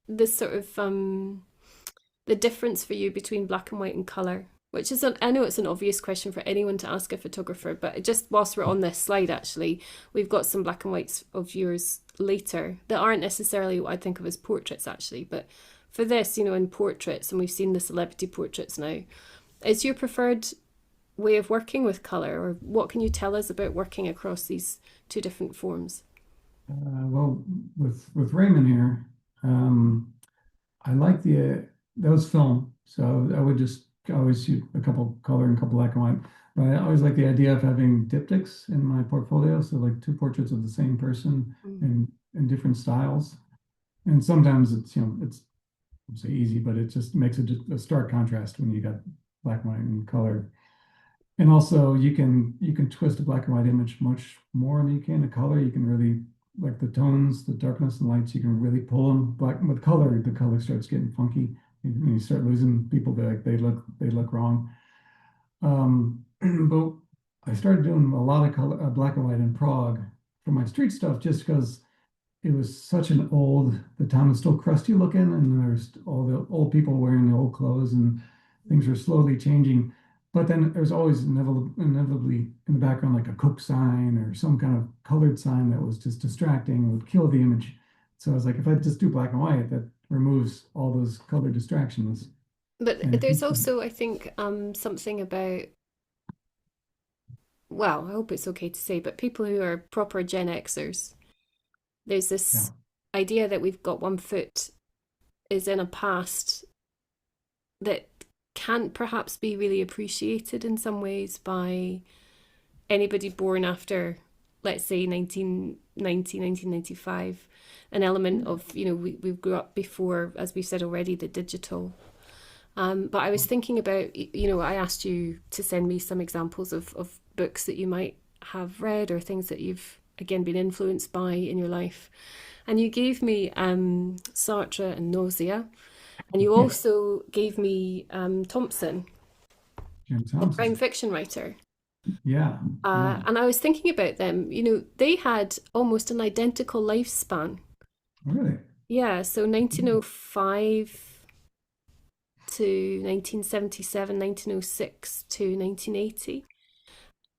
this sort of the difference for you between black and white and color which is I know it's an obvious question for anyone to ask a photographer, but just whilst we're on this slide, actually, we've got some black and whites of yours later that aren't necessarily what I think of as portraits, actually. But for this, in portraits, and we've seen the celebrity portraits now, is your preferred way of working with color, or what can you tell us about working across these two different forms? Well, with Raymond here, um, I like that was film, so I would just always shoot a couple color and a couple black and white. But I always like the idea of having diptychs in my portfolio, so like two portraits of the same person Mm. in different styles. And sometimes it's I won't say easy, but it just makes it just a stark contrast when you got black and white and color. And also you can twist a black and white image much more than you can a color. You can really like the tones, the darkness and lights, you can really pull them. Black with color, the color starts getting funky. You start losing people that like, they look wrong. But I started doing a lot of color, black and white in Prague for my street stuff just because it was such an the town was still crusty looking, and there's all the old people wearing the old clothes, and things were slowly changing. But then there's always inevitably in the background like a Coke sign or some kind of colored sign that was just distracting, would kill the image. So I was like, if I just do black and white, that removes all those color distractions But and it there's keeps it. also, I think, something about, well, I hope it's okay to say, but people who are proper Gen Xers, there's Yeah, this idea that we've got one foot is in a past that can't perhaps be really appreciated in some ways by anybody born after, let's say, 1990, 1995. An element of, we grew up before, as we've said already, the digital. But I was thinking about, I asked you to send me some examples of books that you might have read or things that you've, again, been influenced by in your life. And you gave me Sartre and Nausea. And you yeah. also gave me Thompson, Jim the crime Thompson. fiction writer. Yeah, yeah, And I was thinking about them. They had almost an identical lifespan. really. Yeah, so 1905 to 1977, 1906 to 1980.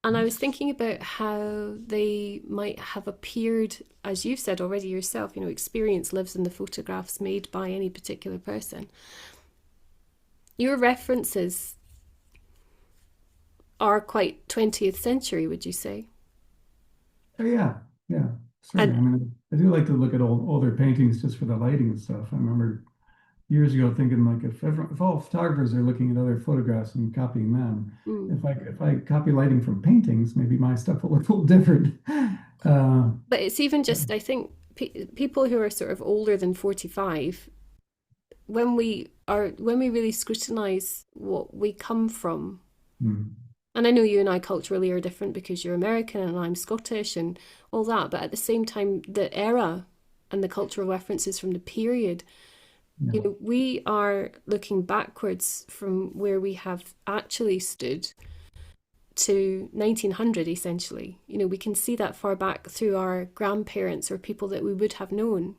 And I was thinking about how they might have appeared, as you've said already yourself, experience lives in the photographs made by any particular person. Your references are quite 20th century, would you say? Oh, yeah, yeah, certainly. And I mean, I do like to look at older paintings just for the lighting and stuff. I remember years ago thinking like if all photographers are looking at other photographs and copying them, mm, if I copy lighting from paintings, maybe my stuff will look a little different. Uh, but it's even just, I think, people who are sort of older than 45, when we really scrutinize what we come from, hmm, and I know you and I culturally are different because you're American and I'm Scottish and all that, but at the same time, the era and the cultural references from the period, yeah, we are looking backwards from where we have actually stood to 1900 essentially. We can see that far back through our grandparents or people that we would have known.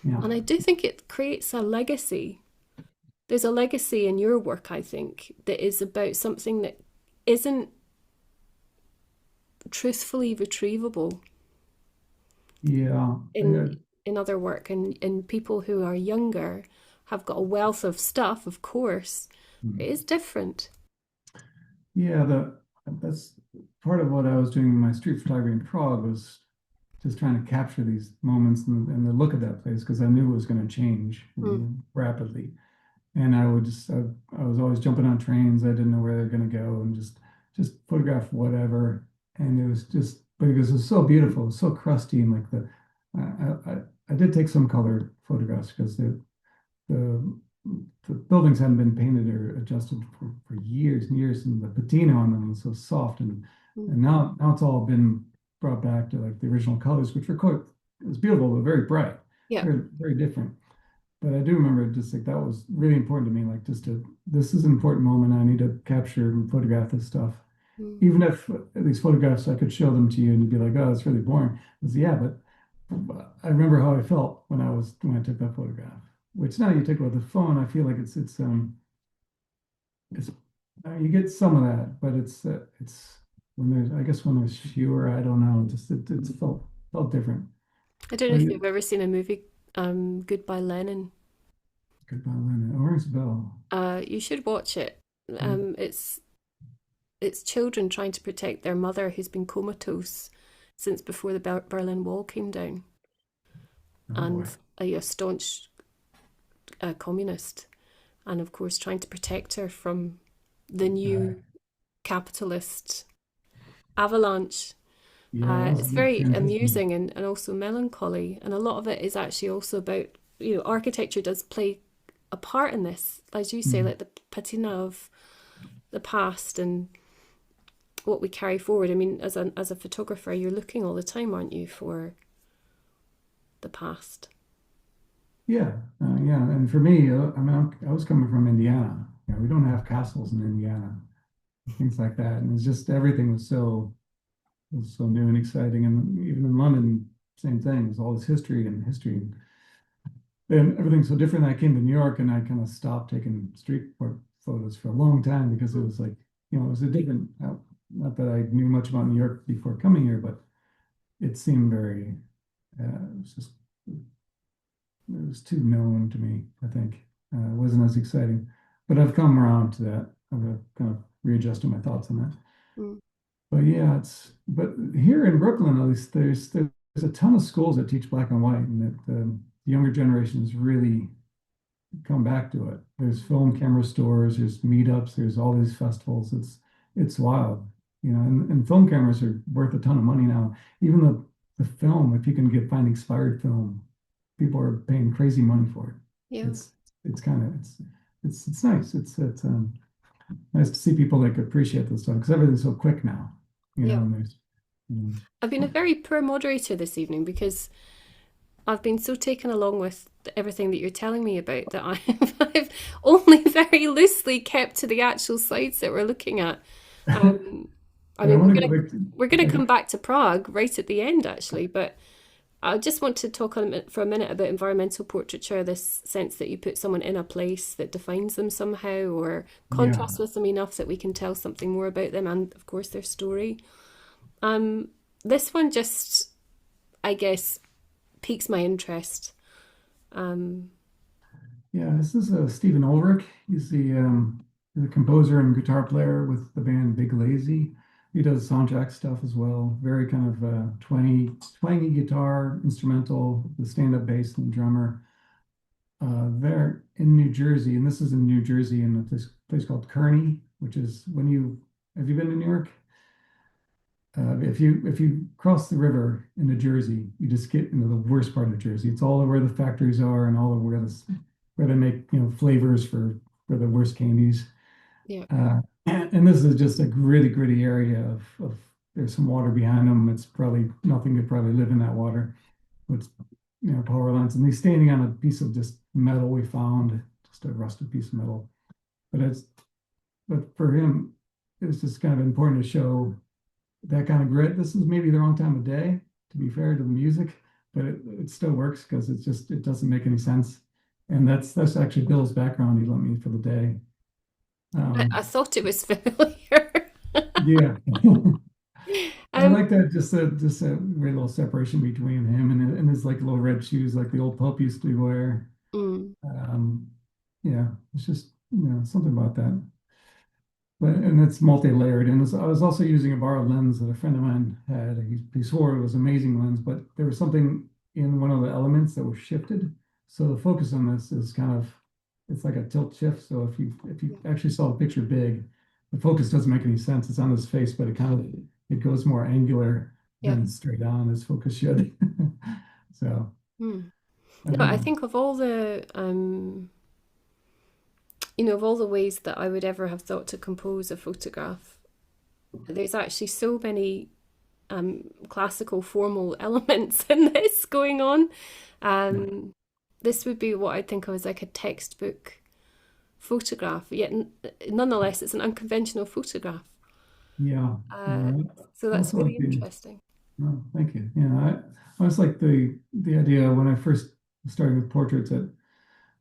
yeah, And I do think it creates a legacy. There's a legacy in your work, I think, that is about something that isn't truthfully retrievable yeah. in in other work, and people who are younger have got a wealth of stuff, of course. It Hmm. is different. Yeah, that's part of what I was doing in my street photography in Prague was just trying to capture these moments and the look of that place because I knew it was going to change Mm, rapidly. And I was always jumping on trains. I didn't know where they're going to go and just photograph whatever. And it was just because it was so beautiful, it was so crusty and like I did take some color photographs because the the buildings hadn't been painted or adjusted for years and years, and the patina on them was so soft, mm. and now it's all been brought back to like the original colors, which were quite it was beautiful but very bright, Yeah. very very different. But I do remember just like that was really important to me, like this is an important moment. I need to capture and photograph this stuff. Mm. Even if these photographs I could show them to you and you'd be like, oh, it's really boring. I was, yeah, but I remember how I felt when I took that photograph. Which now you take it with the phone, I feel like it's You get some of that, but it's when there's I guess when there's fewer, I don't know, just it felt different. I don't know But if yeah, you've ever seen a movie, Goodbye Lenin. goodbye, Lynn. It rings a bell. You should watch it. It's children trying to protect their mother who's been comatose since before the Berlin Wall came down, Oh boy. and a staunch communist, and of course trying to protect her from the Uh, new capitalist avalanche. yeah, that was a It's big very transition. amusing and also melancholy, and a lot of it is actually also about, architecture does play a part in this, as you say, Mm. like the patina of the past and what we carry forward. I mean, as a photographer, you're looking all the time, aren't you, for the past? Yeah, yeah. And for me, I mean, I was coming from Indiana. We don't have castles in Indiana, things like that. And it's just everything was so new and exciting. And even in London, same thing. There's all this history. And everything's so different. I came to New York and I kind of stopped taking photos for a long time because it was like, it was a different, not that I knew much about New York before coming here, but it seemed very, it was just, it was too known to me, I think. It wasn't as exciting. But I've come around to that. I've kind of readjusted my thoughts on that. Mm. But yeah, but here in Brooklyn, at least, there's a ton of schools that teach black and white, and that the younger generations really come back to it. There's film camera stores, there's meetups, there's all these festivals. It's wild, and film cameras are worth a ton of money now. Even the film, if you can find expired film, people are paying crazy money for it. Yeah. It's kind of it's nice. It's nice to see people like appreciate this stuff because everything's so quick now, Yeah. and there's you I've been a very poor moderator this evening because I've been so taken along with everything that you're telling me about that I've only very loosely kept to the actual slides that we're looking at. know. Um, I But I mean, want to go back we're gonna to, come back to Prague right at the end, actually, but I just want to talk for a minute about environmental portraiture, this sense that you put someone in a place that defines them somehow or yeah. contrasts with them enough that we can tell something more about them and, of course, their story. Um, this one just, I guess, piques my interest. Um, Yeah, this is Stephen Ulrich. He's the composer and guitar player with the band Big Lazy. He does soundtrack stuff as well. Very kind of twangy guitar, instrumental, the stand-up bass and drummer. They're in New Jersey, and this is in New Jersey in this place called Kearney, which is have you been to New York? If you cross the river in New Jersey, you just get into the worst part of Jersey. It's all where the factories are and all of where they make flavors for the worst candies. yeah, And this is just a gritty area of there's some water behind them. It's probably nothing could probably live in that water. With power lines, and he's standing on a piece of just metal we found, just a rusted piece of metal. But it's but for him, it was just kind of important to show that kind of grit. This is maybe the wrong time of day, to be fair to the music, but it still works because it doesn't make any sense. And that's actually Bill's background he lent me for the day. I Um, thought it was familiar. yeah. I um, like that just a very little separation between him and his like little red shoes like the old Pope used to wear. mm, Um, yeah, it's just something about that. But and it's multi-layered. And I was also using a borrowed lens that a friend of mine had. He swore it was amazing lens, but there was something in one of the elements that was shifted. So the focus on this is kind of it's like a tilt shift. So if you yeah, actually saw the picture big, the focus doesn't make any sense. It's on his face, but it goes more angular yeah. than straight on as focus should. So Mm. I No, don't I know. think of all the of all the ways that I would ever have thought to compose a photograph, there's actually so many classical formal elements in this going on. Um, this would be what I'd think of as like a textbook photograph, yet nonetheless, it's an unconventional photograph. Yeah, Uh, yeah. so I that's also really like the interesting. Oh, thank you. Yeah, I was like the idea when I first started with portraits that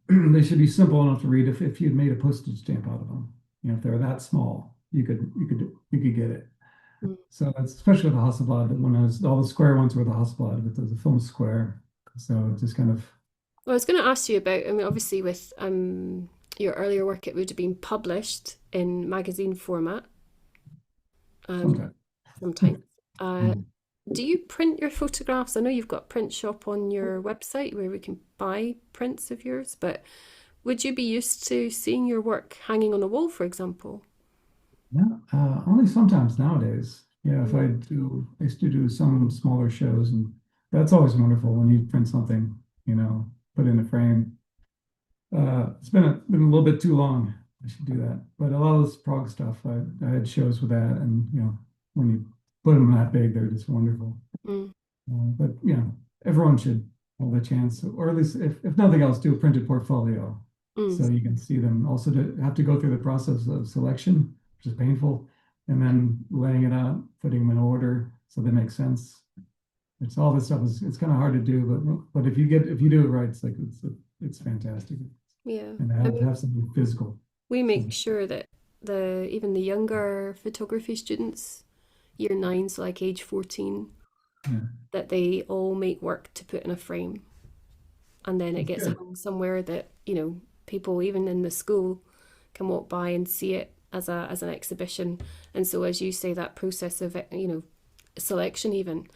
they should be simple enough to read if you'd made a postage stamp out of them. if they were that small, you could get it. Mm. So that's especially with the Hasselblad. When I was all the square ones were the Hasselblad, but the film square. So it just kind of Well, I was going to ask you about, I mean, obviously with your earlier work, it would have been published in magazine format um, sometimes. sometimes. Uh, do you print your photographs? I know you've got print shop on your website where we can buy prints of yours, but would you be used to seeing your work hanging on a wall, for example? Yeah, only sometimes nowadays. Yeah, if Mm. I used to do some smaller shows, and that's always wonderful when you print something, put in a frame. It's been a little bit too long. I should do that. But a lot of this Prague stuff, I had shows with that, and when you put them that big, they're just wonderful. Mm. But everyone should have a chance, or at least if nothing else, do a printed portfolio Mm. so you can see them. Also, to have to go through the process of selection, which is painful, and then laying it out, putting them in order so they make sense. It's all this stuff is it's kind of hard to do, but if you do it right, it's fantastic, Yeah. and I have mean, something physical. we So make sure that the even the younger photography students, year nine, so like age 14, yeah, that they all make work to put in a frame. And then it it's gets good. hung somewhere that, people even in the school can walk by and see it as an exhibition. And so as you say, that process of, selection even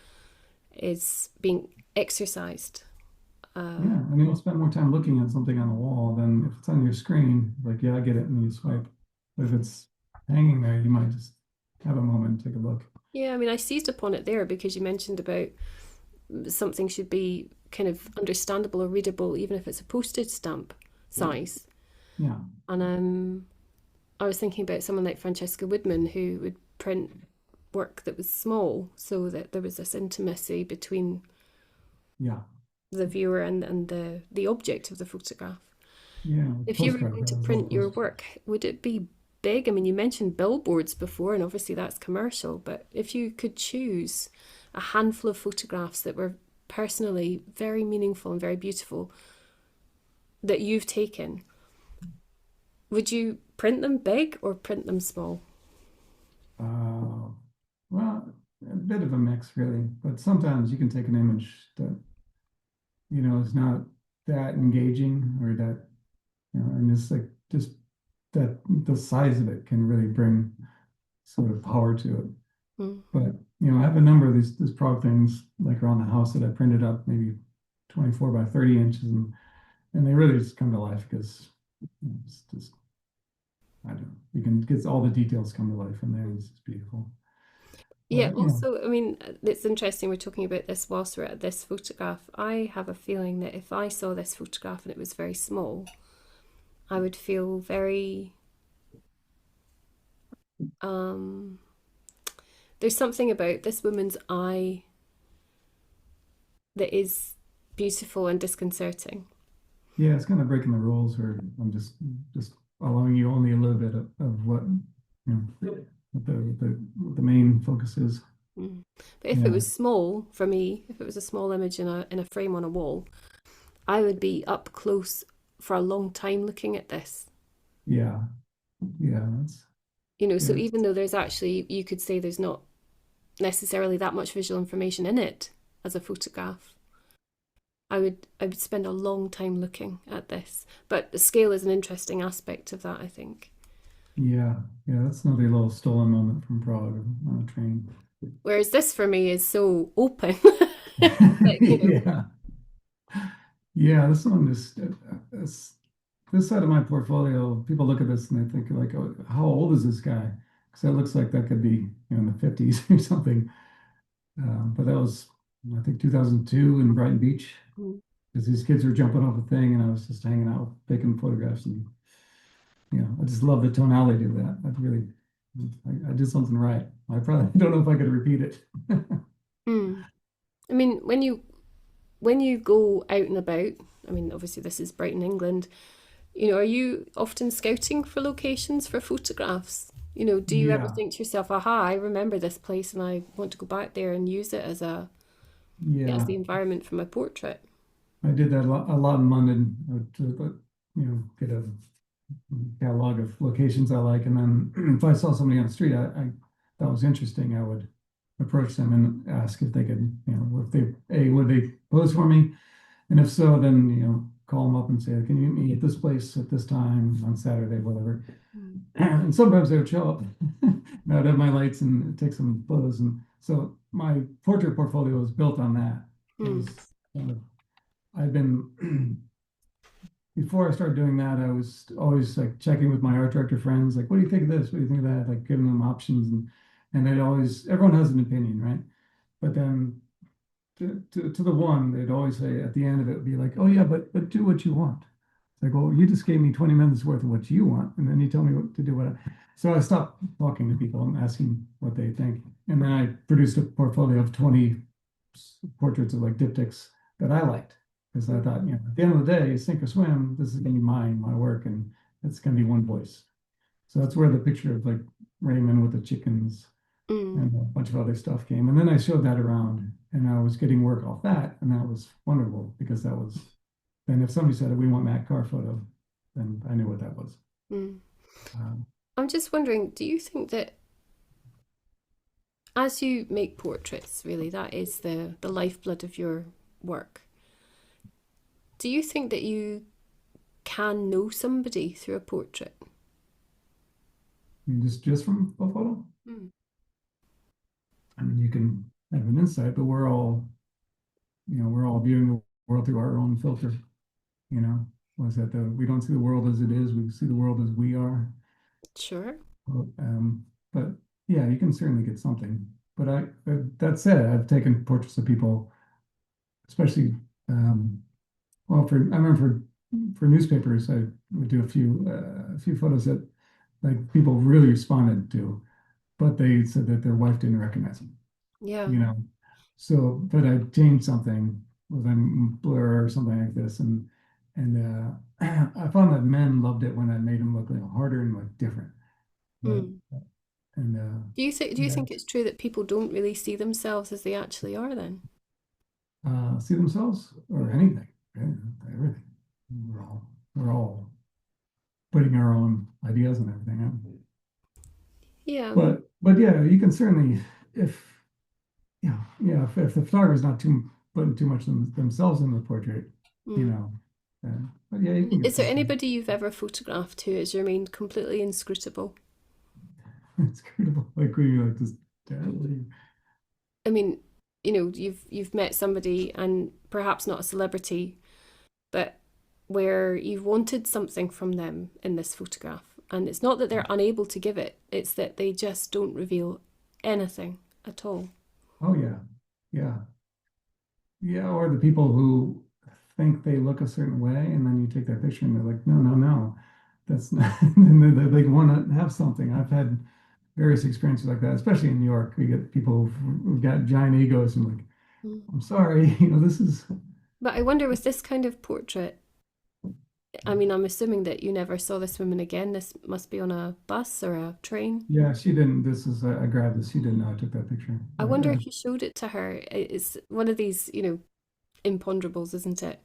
is being exercised. Yeah, Uh, and you'll spend more time looking at something on the wall than if it's on your screen. Like, yeah, I get it, and you swipe. But if it's hanging there, you might just have a moment, take a look. yeah, I mean, I seized upon it there because you mentioned about something should be kind of understandable or readable, even if it's a postage stamp size. Yeah, And I was thinking about someone like Francesca Woodman who would print work that was small so that there was this intimacy between yeah, the viewer and the object of the photograph. yeah. If you were Postcard, going to I love print your postcard. work, would it be big? I mean, you mentioned billboards before, and obviously that's commercial, but if you could choose a handful of photographs that were personally very meaningful and very beautiful that you've taken, would you print them big or print them small? Uh, well, a bit of a mix, really. But sometimes you can take an image that is not that engaging or that and it's like just that the size of it can really bring sort of power to it. Mm. But I have a number of these Prague things like around the house that I printed up, maybe 24 by 30 inches, and they really just come to life because it's just I don't know. You can get all the details come to life in there. It's just beautiful. Yeah, But also, I mean, it's interesting we're talking about this whilst we're at this photograph. I have a feeling that if I saw this photograph and it was very small, I would feel very, um, there's something about this woman's eye that is beautiful and disconcerting. yeah, it's kind of breaking the rules, or I'm just allowing you only a little bit of what the main focus is. Mm. But if it Yeah, was small for me, if it was a small image in a frame on a wall, I would be up close for a long time looking at this. yeah, yeah. That's So yeah, even though there's actually, you could say there's not necessarily that much visual information in it as a photograph, I would spend a long time looking at this. But the scale is an interesting aspect of that, I think. yeah, yeah. That's another little stolen moment from Prague on a train. Whereas this for me is so open that, Yeah, yeah. This one just this side of my portfolio. People look at this and they think like, oh, how old is this guy? Because it looks like that could be in the 50s or something. But that was, I think, 2002 in Brighton Beach, mm, because these kids were jumping off a thing, and I was just hanging out, taking photographs, and I just love the tonality of that. I did something right. I probably don't know if I could repeat it. mm. I mean, when you go out and about, I mean, obviously this is Brighton, England, are you often scouting for locations for photographs? Do you ever Yeah, think to yourself, aha, I remember this place and I want to go back there and use it as yeah. the environment for my portrait? I did that a lot in London to, get a catalog of locations I like, and then if I saw somebody on the street I thought was interesting, I would approach them and ask if they could, if they, would they pose for me? And if so, then, call them up and say, can you meet me at this place at this time on Saturday, whatever. Mm. And sometimes they would show up. And I'd have my lights and take some photos. And so my portrait portfolio was built on that. It Mm. was kind of, I've been, before I started doing that, I was always like checking with my art director friends, like, what do you think of this? What do you think of that? Like giving them options. And they'd always, everyone has an opinion, right? But then to the one, they'd always say at the end of it, would be like, oh yeah, but do what you want. It's like, well, you just gave me 20 minutes worth of what you want, and then you tell me what to do. So I stopped talking to people and asking what they think. And then I produced a portfolio of 20 portraits of like diptychs that I liked. Because I thought, at the end of the day, sink or swim, this is gonna be my work, and it's gonna be one voice. So that's where the picture of like Raymond with the chickens Mm. and a bunch of other stuff came. And then I showed that around and I was getting work off that. And that was wonderful because that was, then if somebody said, we want Matt Carr photo, then I knew what that was. Mm. Um, I'm just wondering, do you think that as you make portraits, really, that is the lifeblood of your work? Do you think that you can know somebody through a portrait? just from a photo, Mm. I mean, you can have an insight, but we're all viewing the world through our own filter, you know, was that we don't see the world as it is, we see the world as we are. Sure. But yeah, you can certainly get something. But that said, I've taken portraits of people, especially, well, I remember for newspapers, I would do a few photos that like people really responded to, but they said that their wife didn't recognize them, Yeah. you know. So, but I changed something with a blur or something like this, and I found that men loved it when I made them look like harder and like different. But Mm. and Do you yeah, think it's true that people don't really see themselves as they actually are then? see themselves or Mm. anything, yeah, everything. We're all putting our own ideas and everything out. Yeah. But yeah, you can certainly, if if the photographer's not too putting too much themselves in the portrait, you Mm. know, but yeah, you can get Is there something. anybody you've ever photographed who has remained completely inscrutable? It's incredible. Like when you like this, terribly. I mean, you've met somebody and perhaps not a celebrity, but where you've wanted something from them in this photograph. And it's not that they're unable to give it, it's that they just don't reveal anything at all. Oh yeah, yeah, yeah. Or the people who think they look a certain way, and then you take that picture and they're like, no, no, no, that's not. And they want to have something. I've had various experiences like that, especially in New York. We get people who've got giant egos and like, Mm. I'm sorry, this is. But I wonder with this kind of portrait, I mean, I'm assuming that you never saw this woman again. This must be on a bus or a train. Yeah, she didn't. This is I grabbed this. She didn't know I took that picture. I wonder if you showed it to her. It's one of these, imponderables, isn't it?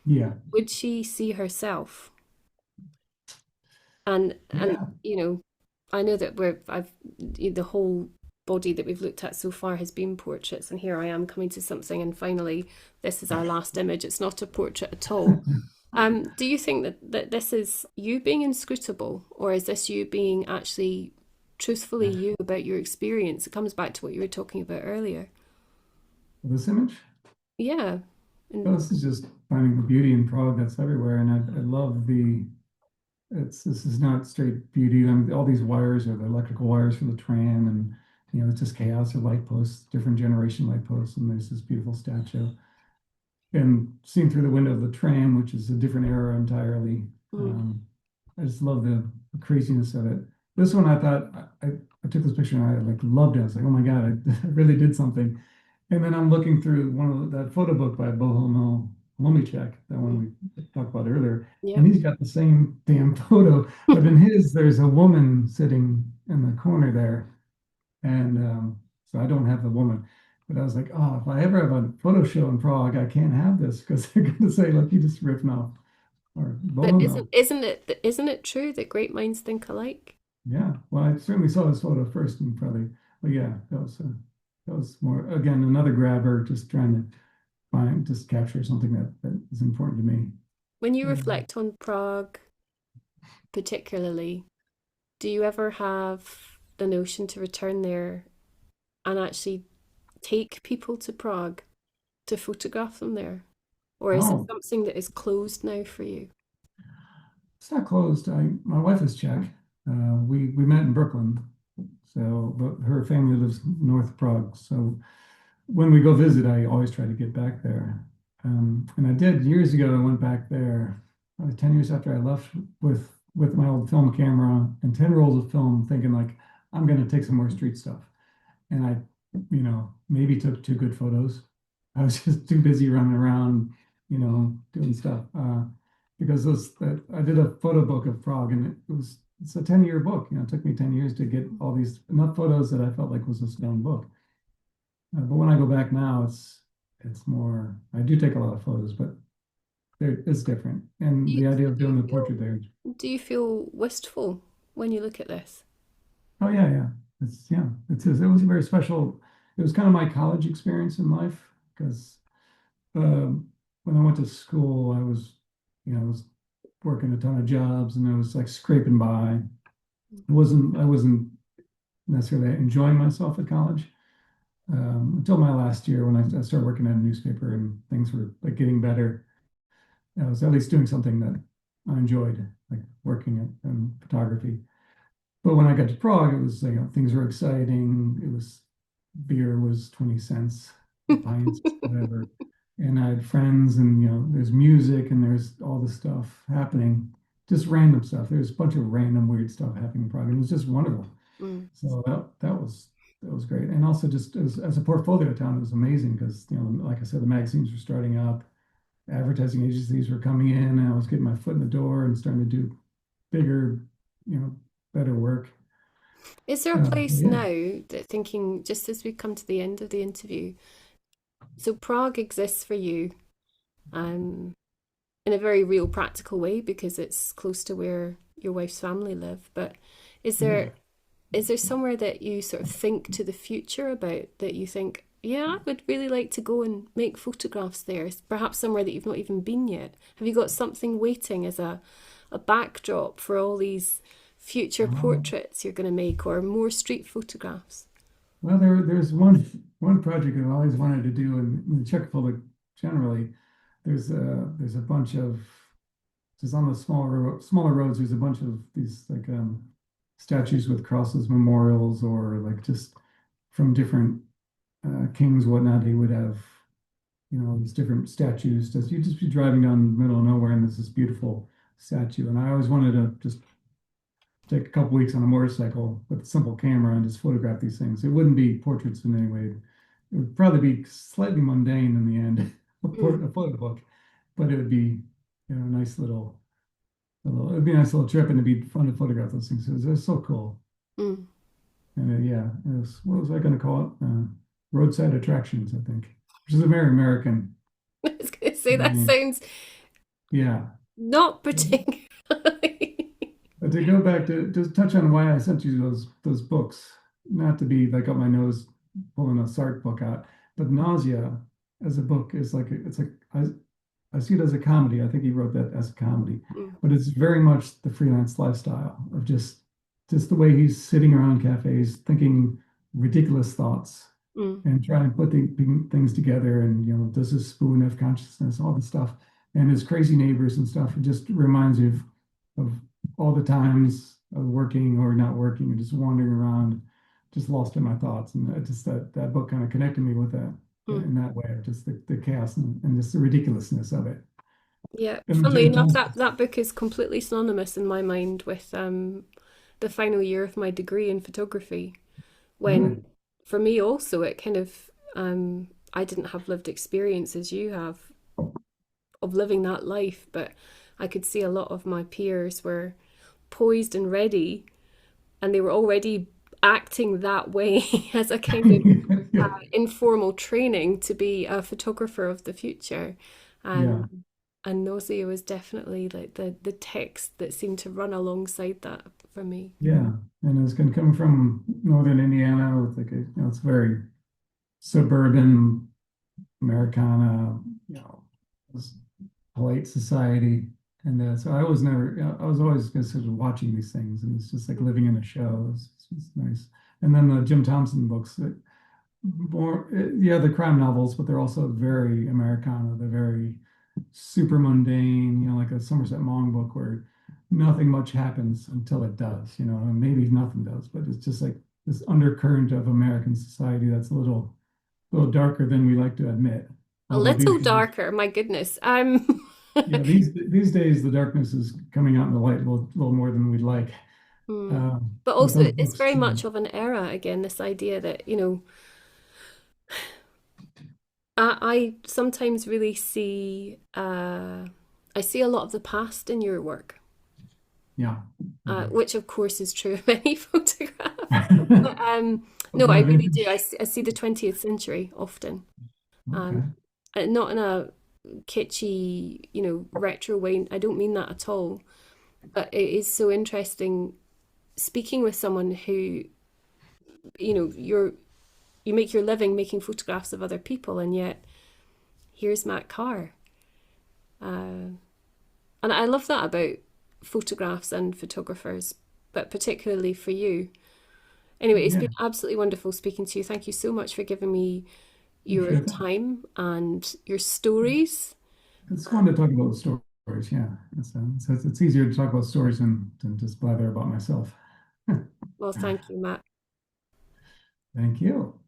Yeah, Would she see herself? And yeah. I know that the whole body that we've looked at so far has been portraits, and here I am coming to something, and finally, this is our last image. It's not a portrait at all. Do you think that this is you being inscrutable, or is this you being actually truthfully you about your experience? It comes back to what you were talking about earlier. This image. Yeah. Well, And this is just finding the beauty in Prague that's everywhere, and I love the. This is not straight beauty. All these wires are the electrical wires for the tram, and it's just chaos or light posts, different generation light posts, and there's this beautiful statue. And seen through the window of the tram, which is a different era entirely. mm, Um, I just love the craziness of it. This one, I thought I took this picture and I like loved it. I was like, oh my God, I really did something. And then I'm looking through that photo book by Bohumil Lomicek, that mm, one we talked about earlier, and yep. he's got the same damn photo. But in his, there's a woman sitting in the corner there, and so I don't have the woman. But I was like, oh, if I ever have a photo show in Prague, I can't have this because they're going to say, look, you just ripping off or both of But them isn't though. isn't it isn't it true that great minds think alike? Yeah, well, I certainly saw this photo first and probably, but yeah, that was more, again, another grabber, just trying to find, just capture something that is important to me. When you Uh, reflect on Prague particularly, do you ever have the notion to return there and actually take people to Prague to photograph them there? Or is it oh, something that is closed now for you? it's not closed. My wife is Czech. We met in Brooklyn, so but her family lives north of Prague. So when we go visit, I always try to get back there. And I did years ago. I went back there, 10 years after I left with my old film camera and 10 rolls of film, thinking like I'm going to take some more street stuff. And I, maybe took two good photos. I was just too busy running around, doing stuff. Because I did a photo book of Prague, and it's a 10-year book. It took me 10 years to get all these enough photos that I felt like was a stone book. But when I go back now, it's more. I do take a lot of photos, but it's different. Do And you, the idea do of you doing the feel portrait there. do you feel wistful when you look at this? Oh yeah, yeah. It was a very special. It was kind of my college experience in life because when I went to school, I was working a ton of jobs and I was like scraping by. I wasn't necessarily enjoying myself at college until my last year when I started working at a newspaper and things were like getting better. I was at least doing something that I enjoyed, like working in photography. But when I got to Prague, it was things were exciting. It was beer was 20 cents, pints, whatever. And I had friends and there's music and there's all this stuff happening, just random stuff. There's a bunch of random weird stuff happening in Prague. And it was just wonderful. Mm. So that was great. And also just as a portfolio town, it was amazing because like I said, the magazines were starting up, advertising agencies were coming in, and I was getting my foot in the door and starting to do bigger, you know, better work. Is there a place Yeah. now that thinking, just as we come to the end of the interview, so Prague exists for you um, in a very real practical way because it's close to where your wife's family live, but is Yeah. there is there somewhere that you sort of think to the future about that you think, yeah, I would really like to go and make photographs there, perhaps somewhere that you've not even been yet? Have you got something waiting as a backdrop for all these future Um, portraits you're going to make or more street photographs? well, there's one project I've always wanted to do in the Czech Republic generally. There's a bunch of just on the smaller roads. There's a bunch of these like statues with crosses, memorials, or like just from different kings, whatnot. They would have these different statues. Just you just be driving down the middle of nowhere, and there's this beautiful statue. And I always wanted to just take a couple weeks on a motorcycle with a simple camera and just photograph these things. It wouldn't be portraits in any way. It would probably be slightly mundane in the end, Mm, a photo book, but it would be, a nice it'd be a nice little trip and it'd be fun to photograph those things. It was so cool. mm. And yeah, what was I going to call it? Roadside attractions, I think, which is a very American I was going to say that name. sounds Yeah. not particularly. But to go back to just touch on why I sent you those books, not to be like up my nose pulling a Sartre book out, but Nausea as a book is it's like I see it as a comedy. I think he wrote that as a comedy, Mm, but it's very much the freelance lifestyle of just the way he's sitting around cafes thinking ridiculous thoughts mm, and trying to put things together. And does this spoon of consciousness, all this stuff, and his crazy neighbors and stuff. It just reminds you of all the times of working or not working and just wandering around, just lost in my thoughts. And just that book kind of connected me with that mm. in that way, just the chaos and just the ridiculousness of it. Yeah, And funnily enough, Tom, that book is completely synonymous in my mind with the final year of my degree in photography. When really, for me also, it kind of I didn't have lived experience as you have of living that life, but I could see a lot of my peers were poised and ready, and they were already acting that way as a kind of yeah, informal training to be a photographer of the future. yeah, Um, And nausea was definitely like the text that seemed to run alongside that for me. Yeah, and it's going to come from northern Indiana with like a, it's very suburban Americana, this polite society. And so I was never, I was always just sort of watching these things, and it's just like living in a show. It's nice. And then the Jim Thompson books, more, yeah, the crime novels, but they're also very Americana. They're very super mundane, like a Somerset Maugham book where nothing much happens until it does, and maybe nothing does, but it's just like this undercurrent of American society that's a little darker than we like to admit. A Although little these days, darker, my goodness. yeah, these days the darkness is coming out in the light a little more than we'd like. Hmm. But But also, those it's books, very much of an era again, this idea that, I sometimes really see, I see a lot of the past in your work, yeah. Mhm. which of course is true of any photograph. But But no, I more really do. vintage. I see the 20th century often, Okay. and not in a kitschy, retro way. I don't mean that at all. But it is so interesting speaking with someone who, you make your living making photographs of other people, and yet here's Matt Carr. Uh, and I love that about photographs and photographers, but particularly for you. Anyway, it's Yeah, been absolutely wonderful speaking to you. Thank you so much for giving me your appreciate that. time and your stories. It's fun to talk about stories. Yeah, it's easier to talk about stories than just blather about myself. Well, thank you, Matt. Thank you.